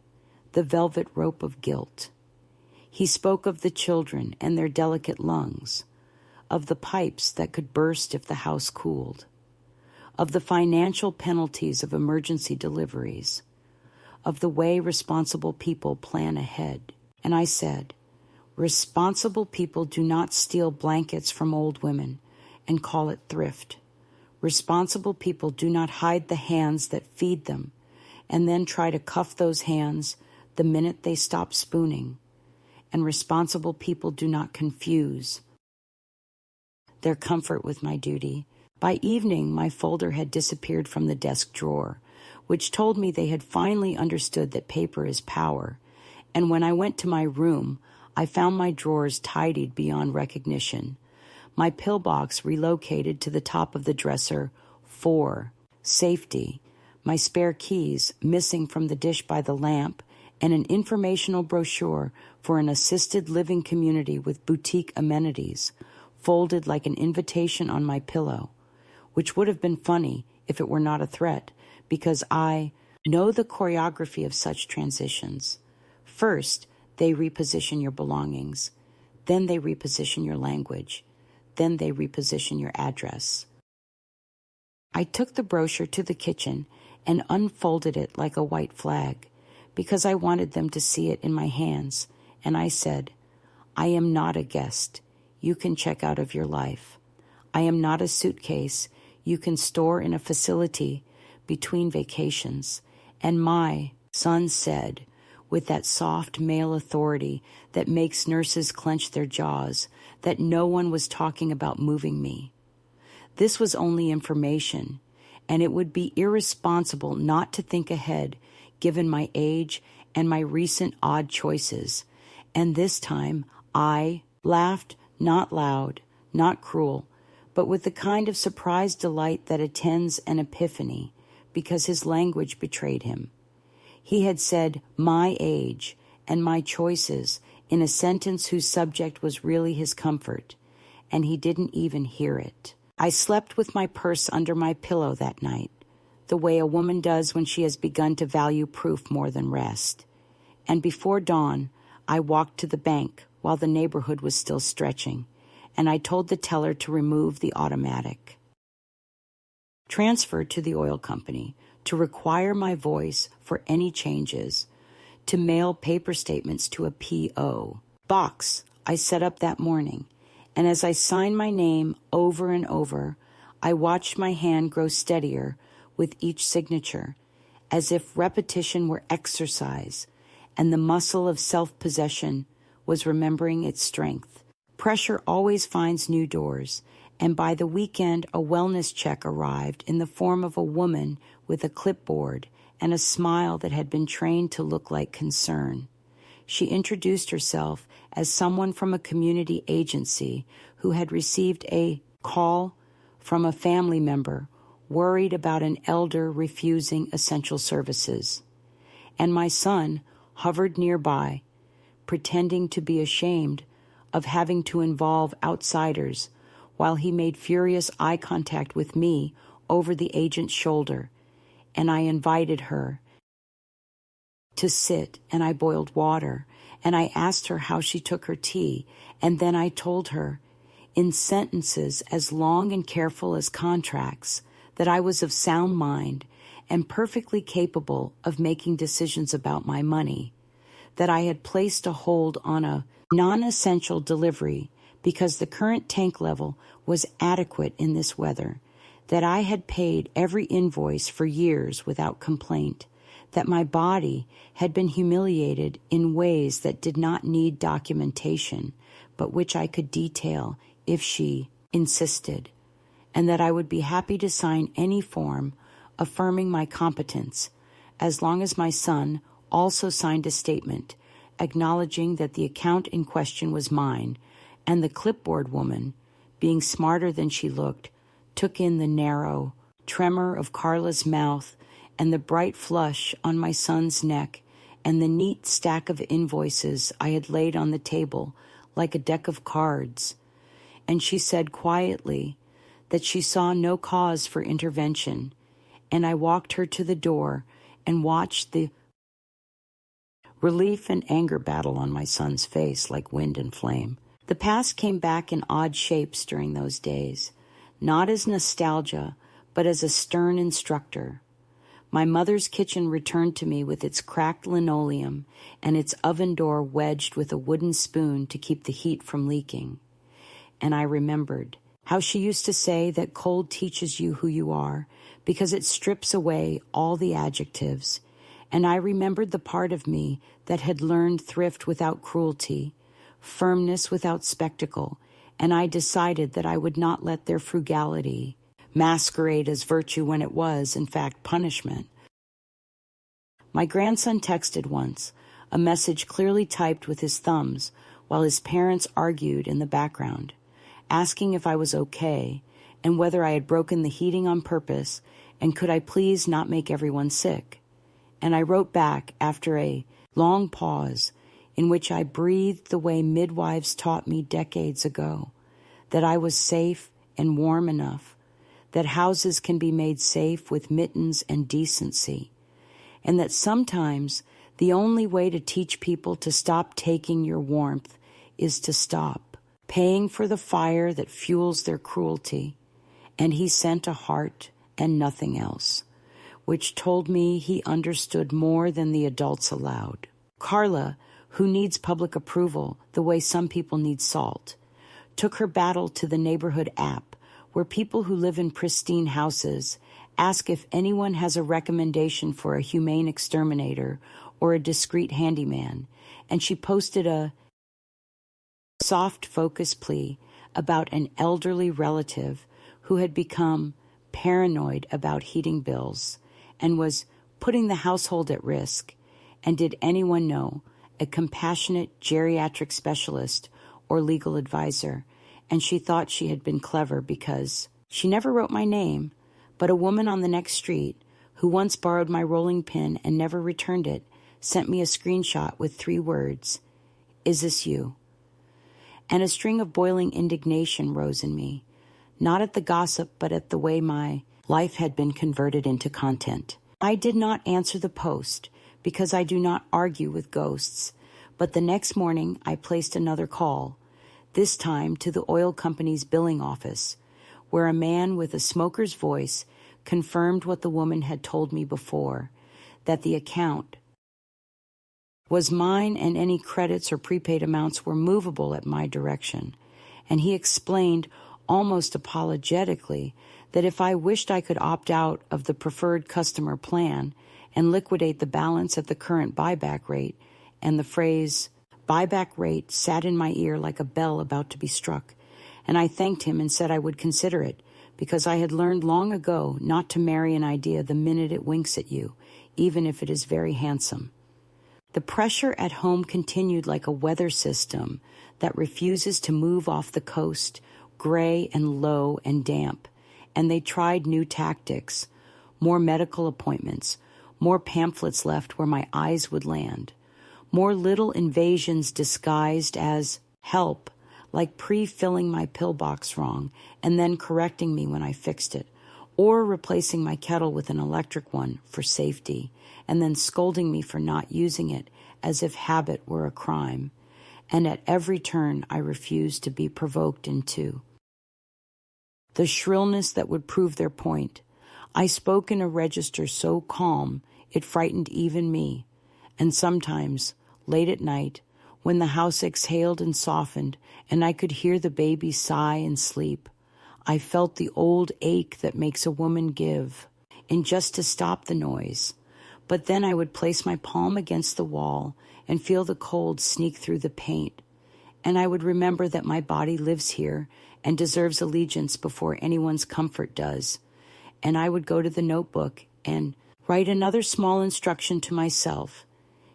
A: the velvet rope of guilt. He spoke of the children and their delicate lungs, of the pipes that could burst if the house cooled, of the financial penalties of emergency deliveries, of the way responsible people plan ahead. And I said, responsible people do not steal blankets from old women and call it thrift. Responsible people do not hide the hands that feed them and then try to cuff those hands the minute they stop spooning. And responsible people do not confuse their comfort with my duty. By evening, my folder had disappeared from the desk drawer, which told me they had finally understood that paper is power. And when I went to my room, I found my drawers tidied beyond recognition, my pillbox relocated to the top of the dresser for safety, my spare keys missing from the dish by the lamp, and an informational brochure for an assisted living community with boutique amenities, folded like an invitation on my pillow, which would have been funny if it were not a threat, because I know the choreography of such transitions. First, they reposition your belongings. Then they reposition your language. Then they reposition your address. I took the brochure to the kitchen and unfolded it like a white flag, because I wanted them to see it in my hands, and I said, I am not a guest. You can check out of your life. I am not a suitcase you can store in a facility between vacations. And my son said, with that soft male authority that makes nurses clench their jaws, that no one was talking about moving me. This was only information, and it would be irresponsible not to think ahead, given my age and my recent odd choices. And this time I laughed, not loud, not cruel, but with the kind of surprised delight that attends an epiphany, because his language betrayed him. He had said my age and my choices in a sentence whose subject was really his comfort, and he didn't even hear it. I slept with my purse under my pillow that night, the way a woman does when she has begun to value proof more than rest. And before dawn, I walked to the bank while the neighborhood was still stretching, and I told the teller to remove the automatic. Transfer to the oil company, to require my voice for any changes, to mail paper statements to a P.O. box I set up that morning, and as I signed my name over and over, I watched my hand grow steadier with each signature, as if repetition were exercise, and the muscle of self-possession was remembering its strength. Pressure always finds new doors, and by the weekend a wellness check arrived in the form of a woman with a clipboard and a smile that had been trained to look like concern. She introduced herself as someone from a community agency who had received a call from a family member worried about an elder refusing essential services. And my son hovered nearby, pretending to be ashamed of having to involve outsiders while he made furious eye contact with me over the agent's shoulder, and I invited her to sit, and I boiled water, and I asked her how she took her tea, and then I told her, in sentences as long and careful as contracts, that I was of sound mind and perfectly capable of making decisions about my money, that I had placed a hold on a non-essential delivery because the current tank level was adequate in this weather, that I had paid every invoice for years without complaint, that my body had been humiliated in ways that did not need documentation, but which I could detail if she insisted, and that I would be happy to sign any form affirming my competence, as long as my son also signed a statement acknowledging that the account in question was mine, and the clipboard woman, being smarter than she looked, took in the narrow tremor of Carla's mouth and the bright flush on my son's neck and the neat stack of invoices I had laid on the table like a deck of cards. And she said quietly that she saw no cause for intervention, and I walked her to the door and watched the relief and anger battle on my son's face like wind and flame. The past came back in odd shapes during those days, not as nostalgia, but as a stern instructor. My mother's kitchen returned to me with its cracked linoleum and its oven door wedged with a wooden spoon to keep the heat from leaking. And I remembered how she used to say that cold teaches you who you are because it strips away all the adjectives. And I remembered the part of me that had learned thrift without cruelty, firmness without spectacle, and I decided that I would not let their frugality masquerade as virtue when it was, in fact, punishment. My grandson texted once, a message clearly typed with his thumbs, while his parents argued in the background, asking if I was okay and whether I had broken the heating on purpose and could I please not make everyone sick. And I wrote back after a long pause in which I breathed the way midwives taught me decades ago, that I was safe and warm enough, that houses can be made safe with mittens and decency, and that sometimes the only way to teach people to stop taking your warmth is to stop paying for the fire that fuels their cruelty. And he sent a heart and nothing else, which told me he understood more than the adults allowed. Carla, who needs public approval the way some people need salt, took her battle to the neighborhood app, where people who live in pristine houses ask if anyone has a recommendation for a humane exterminator or a discreet handyman, and she posted a soft focus plea about an elderly relative who had become paranoid about heating bills and was putting the household at risk, and did anyone know a compassionate geriatric specialist or legal advisor, and she thought she had been clever because she never wrote my name, but a woman on the next street who once borrowed my rolling pin and never returned it sent me a screenshot with 3 words, "Is this you?" And a string of boiling indignation rose in me, not at the gossip, but at the way my life had been converted into content. I did not answer the post because I do not argue with ghosts, but the next morning I placed another call, this time to the oil company's billing office, where a man with a smoker's voice confirmed what the woman had told me before, that the account was mine and any credits or prepaid amounts were movable at my direction. And he explained, almost apologetically, that if I wished I could opt out of the preferred customer plan and liquidate the balance at the current buyback rate, and the phrase buyback rate sat in my ear like a bell about to be struck, and I thanked him and said I would consider it, because I had learned long ago not to marry an idea the minute it winks at you, even if it is very handsome. The pressure at home continued like a weather system that refuses to move off the coast, gray and low and damp, and they tried new tactics, more medical appointments, more pamphlets left where my eyes would land, more little invasions disguised as help, like pre-filling my pillbox wrong and then correcting me when I fixed it, or replacing my kettle with an electric one for safety, and then scolding me for not using it as if habit were a crime. And at every turn I refused to be provoked into the shrillness that would prove their point. I spoke in a register so calm it frightened even me, and sometimes, late at night, when the house exhaled and softened and I could hear the baby sigh and sleep, I felt the old ache that makes a woman give, in just to stop the noise. But then I would place my palm against the wall and feel the cold sneak through the paint, and I would remember that my body lives here and deserves allegiance before anyone's comfort does. And I would go to the notebook and write another small instruction to myself.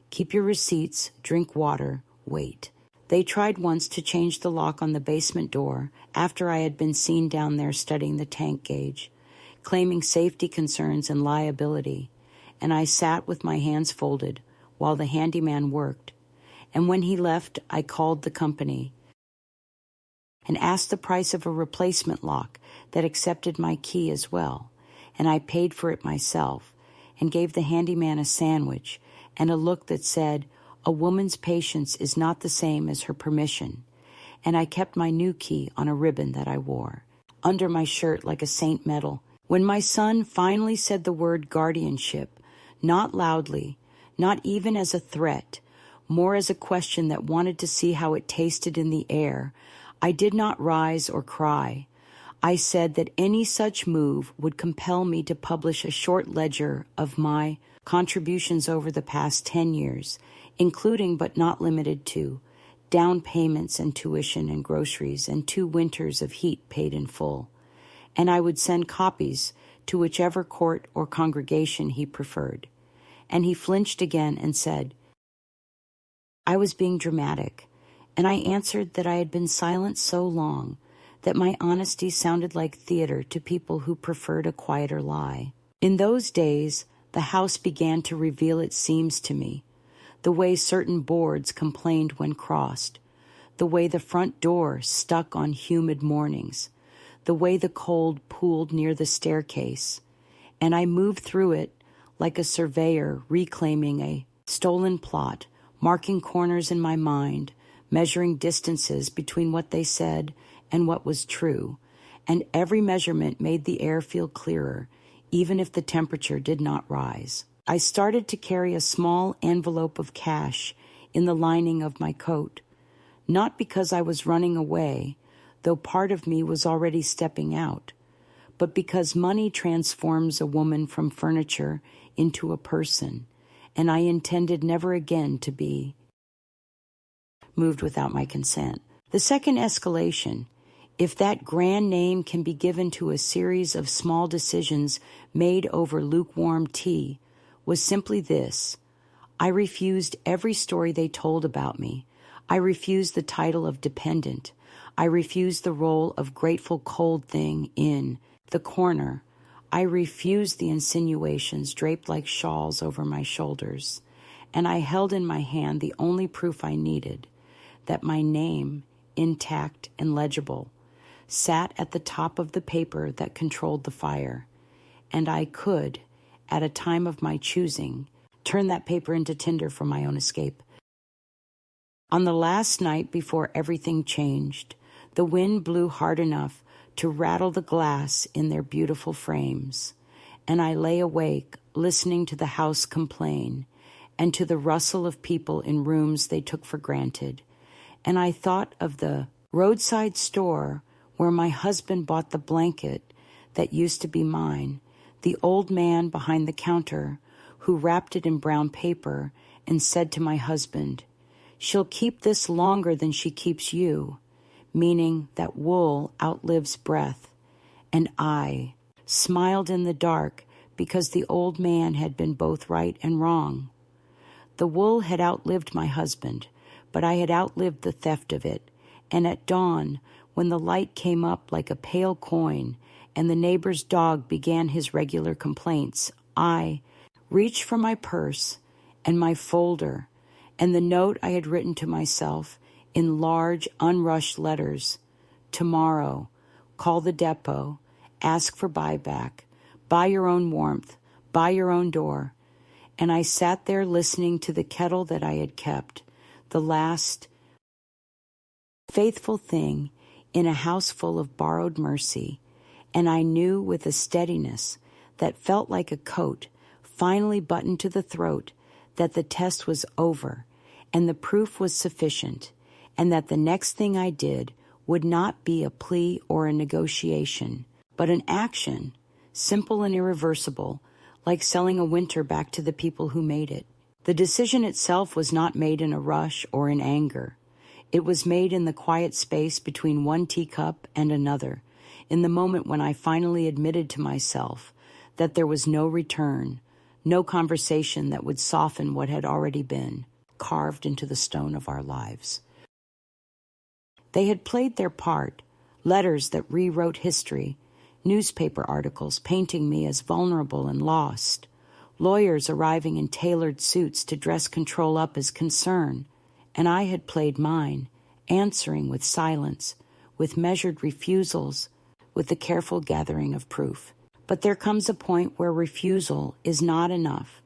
A: Keep your receipts, drink water, wait. They tried once to change the lock on the basement door after I had been seen down there studying the tank gauge, claiming safety concerns and liability, and I sat with my hands folded while the handyman worked. And when he left, I called the company and asked the price of a replacement lock that accepted my key as well, and I paid for it myself and gave the handyman a sandwich and a look that said, a woman's patience is not the same as her permission, and I kept my new key on a ribbon that I wore under my shirt like a saint medal. When my son finally said the word guardianship, not loudly, not even as a threat, more as a question that wanted to see how it tasted in the air, I did not rise or cry. I said that any such move would compel me to publish a short ledger of my contributions over the past 10 years, including but not limited to down payments and tuition and groceries and 2 winters of heat paid in full. And I would send copies to whichever court or congregation he preferred. And he flinched again and said, I was being dramatic, and I answered that I had been silent so long that my honesty sounded like theater to people who preferred a quieter lie. In those days, the house began to reveal its seams to me, the way certain boards complained when crossed, the way the front door stuck on humid mornings, the way the cold pooled near the staircase, and I moved through it like a surveyor reclaiming a stolen plot, marking corners in my mind, measuring distances between what they said and what was true, and every measurement made the air feel clearer, even if the temperature did not rise. I started to carry a small envelope of cash in the lining of my coat, not because I was running away, though part of me was already stepping out, but because money transforms a woman from furniture into a person, and I intended never again to be moved without my consent. The second escalation, if that grand name can be given to a series of small decisions made over lukewarm tea, was simply this. I refused every story they told about me. I refused the title of dependent. I refused the role of grateful cold thing in the corner. I refused the insinuations draped like shawls over my shoulders, and I held in my hand the only proof I needed, that my name, intact and legible, sat at the top of the paper that controlled the fire, and I could, at a time of my choosing, turn that paper into tinder for my own escape. On the last night before everything changed, the wind blew hard enough to rattle the glass in their beautiful frames, and I lay awake listening to the house complain and to the rustle of people in rooms they took for granted, and I thought of the roadside store where my husband bought the blanket that used to be mine, the old man behind the counter who wrapped it in brown paper and said to my husband, "She'll keep this longer than she keeps you," meaning that wool outlives breath, and I smiled in the dark because the old man had been both right and wrong. The wool had outlived my husband, but I had outlived the theft of it, and at dawn, when the light came up like a pale coin and the neighbor's dog began his regular complaints, I reached for my purse and my folder and the note I had written to myself in large, unrushed letters. Tomorrow, call the depot, ask for buyback, buy your own warmth, buy your own door. And I sat there listening to the kettle that I had kept, the last faithful thing in a house full of borrowed mercy, and I knew with a steadiness that felt like a coat finally buttoned to the throat that the test was over and the proof was sufficient, and that the next thing I did would not be a plea or a negotiation, but an action, simple and irreversible, like selling a winter back to the people who made it. The decision itself was not made in a rush or in anger. It was made in the quiet space between one teacup and another, in the moment when I finally admitted to myself that there was no return, no conversation that would soften what had already been carved into the stone of our lives. They had played their part, letters that rewrote history, newspaper articles painting me as vulnerable and lost, lawyers arriving in tailored suits to dress control up as concern, and I had played mine, answering with silence, with measured refusals, with the careful gathering of proof. But there comes a point where refusal is not enough,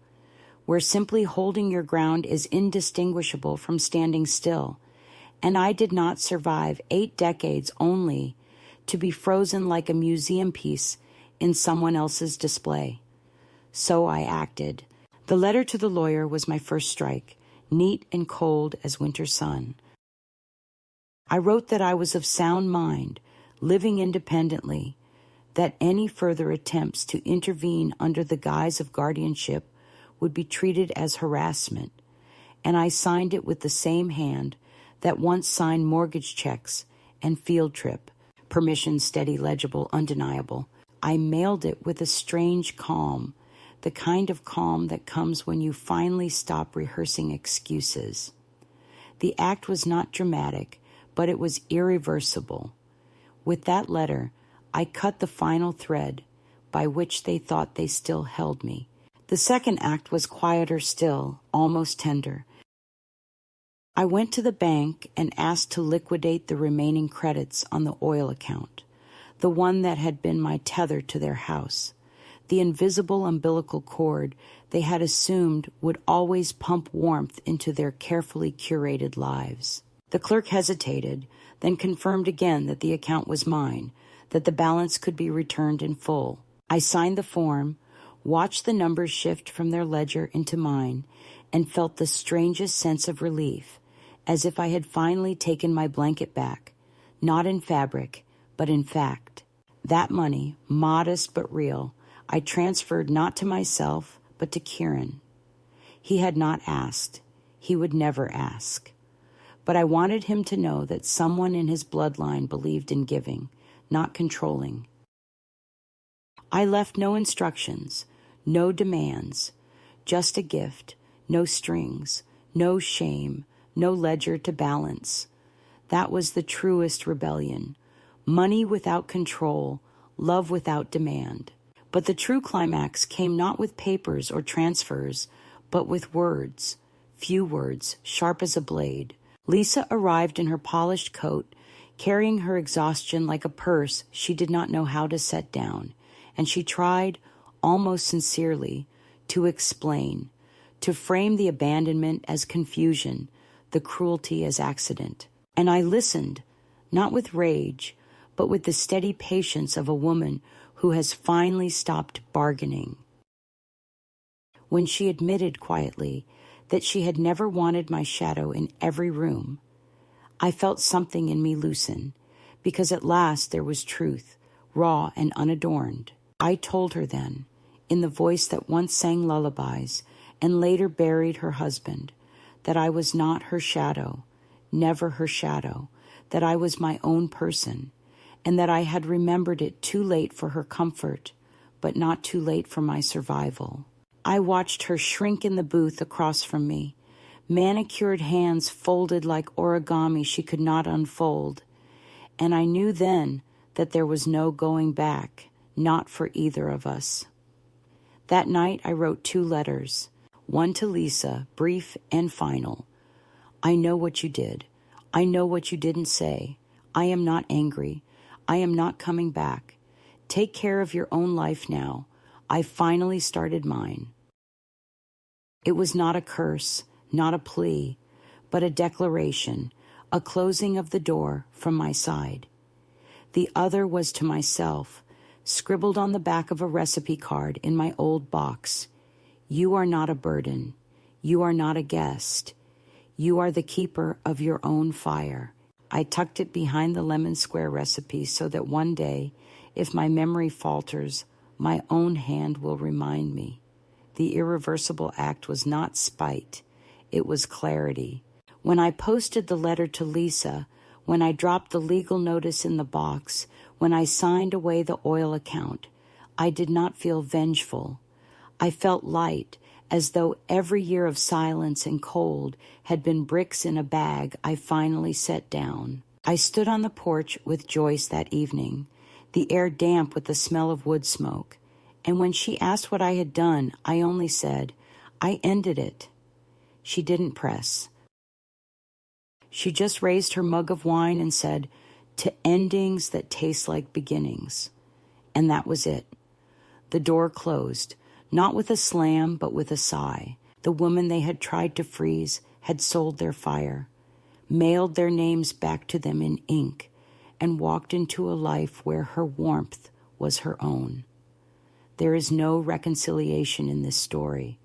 A: where simply holding your ground is indistinguishable from standing still, and I did not survive 8 decades only to be frozen like a museum piece in someone else's display. So I acted. The letter to the lawyer was my first strike, neat and cold as winter sun. I wrote that I was of sound mind, living independently, that any further attempts to intervene under the guise of guardianship would be treated as harassment, and I signed it with the same hand that once signed mortgage checks and field trip, permission steady, legible, undeniable. I mailed it with a strange calm, the kind of calm that comes when you finally stop rehearsing excuses. The act was not dramatic, but it was irreversible. With that letter, I cut the final thread by which they thought they still held me. The second act was quieter still, almost tender. I went to the bank and asked to liquidate the remaining credits on the oil account, the one that had been my tether to their house, the invisible umbilical cord they had assumed would always pump warmth into their carefully curated lives. The clerk hesitated, then confirmed again that the account was mine, that the balance could be returned in full. I signed the form, watched the numbers shift from their ledger into mine, and felt the strangest sense of relief, as if I had finally taken my blanket back, not in fabric, but in fact. That money, modest but real, I transferred not to myself, but to Kieran. He had not asked. He would never ask. But I wanted him to know that someone in his bloodline believed in giving, not controlling. I left no instructions, no demands, just a gift, no strings, no shame, no ledger to balance. That was the truest rebellion. Money without control, love without demand. But the true climax came not with papers or transfers, but with words, few words, sharp as a blade. Lisa arrived in her polished coat, carrying her exhaustion like a purse she did not know how to set down, and she tried, almost sincerely, to explain, to frame the abandonment as confusion, the cruelty as accident. And I listened, not with rage, but with the steady patience of a woman who has finally stopped bargaining. When she admitted quietly that she had never wanted my shadow in every room, I felt something in me loosen, because at last there was truth, raw and unadorned. I told her then, in the voice that once sang lullabies and later buried her husband, that I was not her shadow, never her shadow, that I was my own person, and that I had remembered it too late for her comfort, but not too late for my survival. I watched her shrink in the booth across from me, manicured hands folded like origami she could not unfold, and I knew then that there was no going back, not for either of us. That night I wrote 2 letters, one to Lisa, brief and final. I know what you did. I know what you didn't say. I am not angry. I am not coming back. Take care of your own life now. I finally started mine. It was not a curse, not a plea, but a declaration, a closing of the door from my side. The other was to myself, scribbled on the back of a recipe card in my old box. You are not a burden. You are not a guest. You are the keeper of your own fire. I tucked it behind the lemon square recipe so that one day, if my memory falters, my own hand will remind me. The irreversible act was not spite. It was clarity. When I posted the letter to Lisa, when I dropped the legal notice in the box, when I signed away the oil account, I did not feel vengeful. I felt light, as though every year of silence and cold had been bricks in a bag I finally set down. I stood on the porch with Joyce that evening, the air damp with the smell of wood smoke, and when she asked what I had done, I only said, I ended it. She didn't press. She just raised her mug of wine and said, to endings that taste like beginnings. And that was it. The door closed, not with a slam, but with a sigh. The woman they had tried to freeze had sold their fire, mailed their names back to them in ink, and walked into a life where her warmth was her own. There is no reconciliation in this story,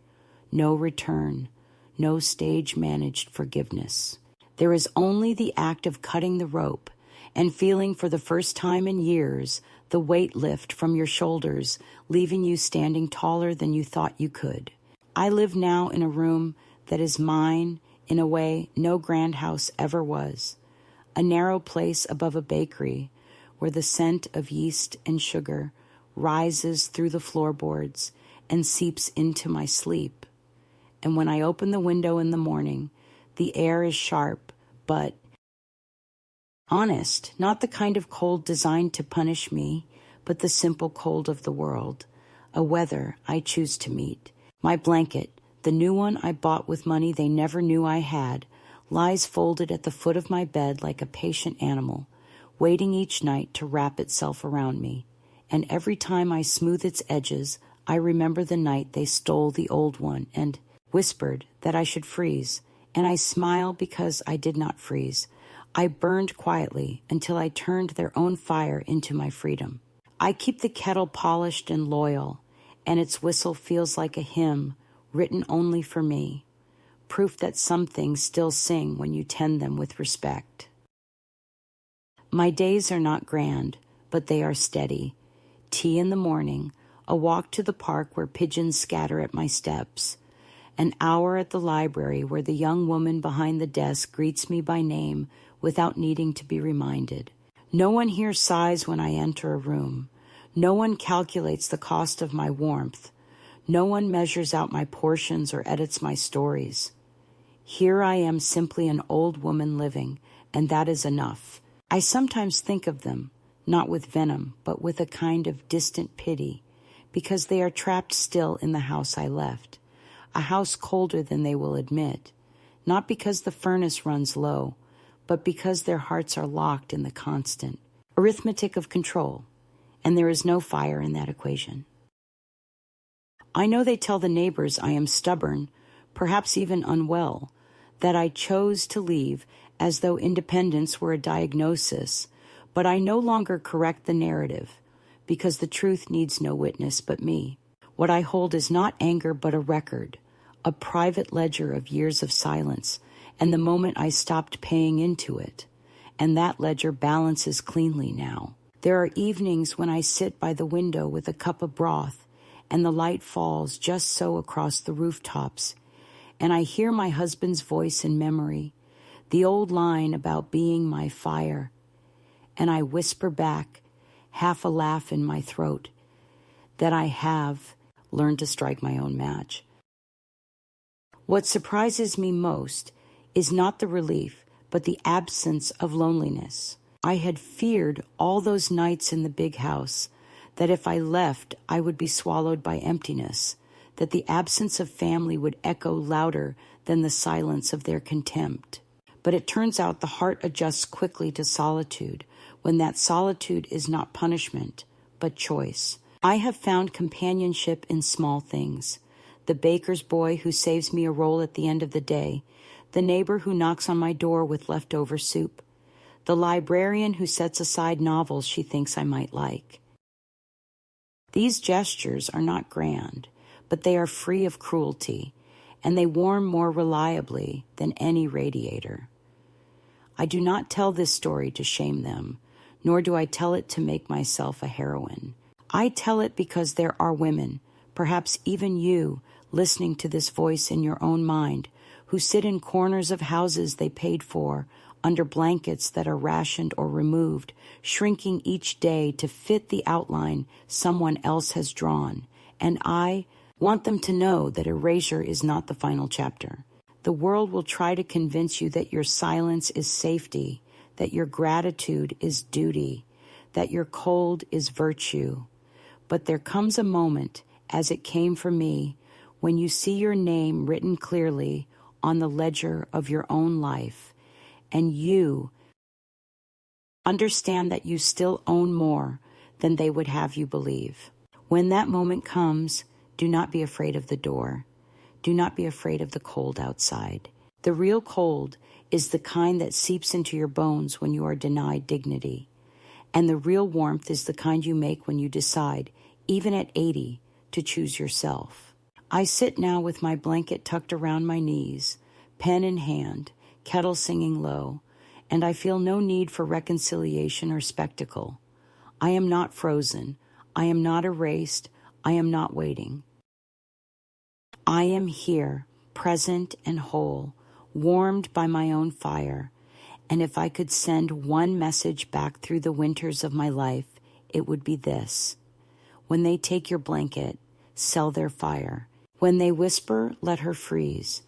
A: no return, no stage-managed forgiveness. There is only the act of cutting the rope and feeling for the first time in years the weight lift from your shoulders, leaving you standing taller than you thought you could. I live now in a room that is mine in a way no grand house ever was, a narrow place above a bakery where the scent of yeast and sugar rises through the floorboards and seeps into my sleep. And when I open the window in the morning, the air is sharp, but honest, not the kind of cold designed to punish me, but the simple cold of the world, a weather I choose to meet. My blanket, the new one I bought with money they never knew I had, lies folded at the foot of my bed like a patient animal, waiting each night to wrap itself around me. And every time I smooth its edges, I remember the night they stole the old one and whispered that I should freeze, and I smile because I did not freeze. I burned quietly until I turned their own fire into my freedom. I keep the kettle polished and loyal, and its whistle feels like a hymn written only for me, proof that some things still sing when you tend them with respect. My days are not grand, but they are steady. Tea in the morning, a walk to the park where pigeons scatter at my steps, an hour at the library where the young woman behind the desk greets me by name without needing to be reminded. No one here sighs when I enter a room. No one calculates the cost of my warmth. No one measures out my portions or edits my stories. Here I am simply an old woman living, and that is enough. I sometimes think of them, not with venom, but with a kind of distant pity, because they are trapped still in the house I left. A house colder than they will admit, not because the furnace runs low, but because their hearts are locked in the constant arithmetic of control, and there is no fire in that equation. I know they tell the neighbors I am stubborn, perhaps even unwell, that I chose to leave as though independence were a diagnosis, but I no longer correct the narrative, because the truth needs no witness but me. What I hold is not anger but a record, a private ledger of years of silence, and the moment I stopped paying into it. And that ledger balances cleanly now. There are evenings when I sit by the window with a cup of broth, and the light falls just so across the rooftops, and I hear my husband's voice in memory, the old line about being my fire, and I whisper back, half a laugh in my throat, that I have learned to strike my own match. What surprises me most is not the relief, but the absence of loneliness. I had feared all those nights in the big house, that if I left, I would be swallowed by emptiness, that the absence of family would echo louder than the silence of their contempt. But it turns out the heart adjusts quickly to solitude, when that solitude is not punishment, but choice. I have found companionship in small things. The baker's boy who saves me a roll at the end of the day, the neighbor who knocks on my door with leftover soup, the librarian who sets aside novels she thinks I might like. These gestures are not grand, but they are free of cruelty, and they warm more reliably than any radiator. I do not tell this story to shame them, nor do I tell it to make myself a heroine. I tell it because there are women, perhaps even you, listening to this voice in your own mind, who sit in corners of houses they paid for, under blankets that are rationed or removed, shrinking each day to fit the outline someone else has drawn. And I want them to know that erasure is not the final chapter. The world will try to convince you that your silence is safety, that your gratitude is duty, that your cold is virtue. But there comes a moment, as it came for me, when you see your name written clearly on the ledger of your own life, and you understand that you still own more than they would have you believe. When that moment comes, do not be afraid of the door. Do not be afraid of the cold outside. The real cold is the kind that seeps into your bones when you are denied dignity. And the real warmth is the kind you make when you decide, even at 80, to choose yourself. I sit now with my blanket tucked around my knees, pen in hand, kettle singing low, and I feel no need for reconciliation or spectacle. I am not frozen. I am not erased. I am not waiting. I am here, present and whole, warmed by my own fire, and if I could send one message back through the winters of my life, it would be this. When they take your blanket, sell their fire. When they whisper, let her freeze.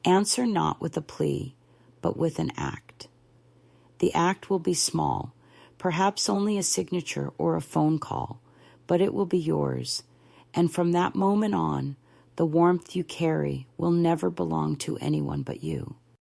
A: Answer not with a plea, but with an act. The act will be small, perhaps only a signature or a phone call, but it will be yours, and from that moment on, the warmth you carry will never belong to anyone but you.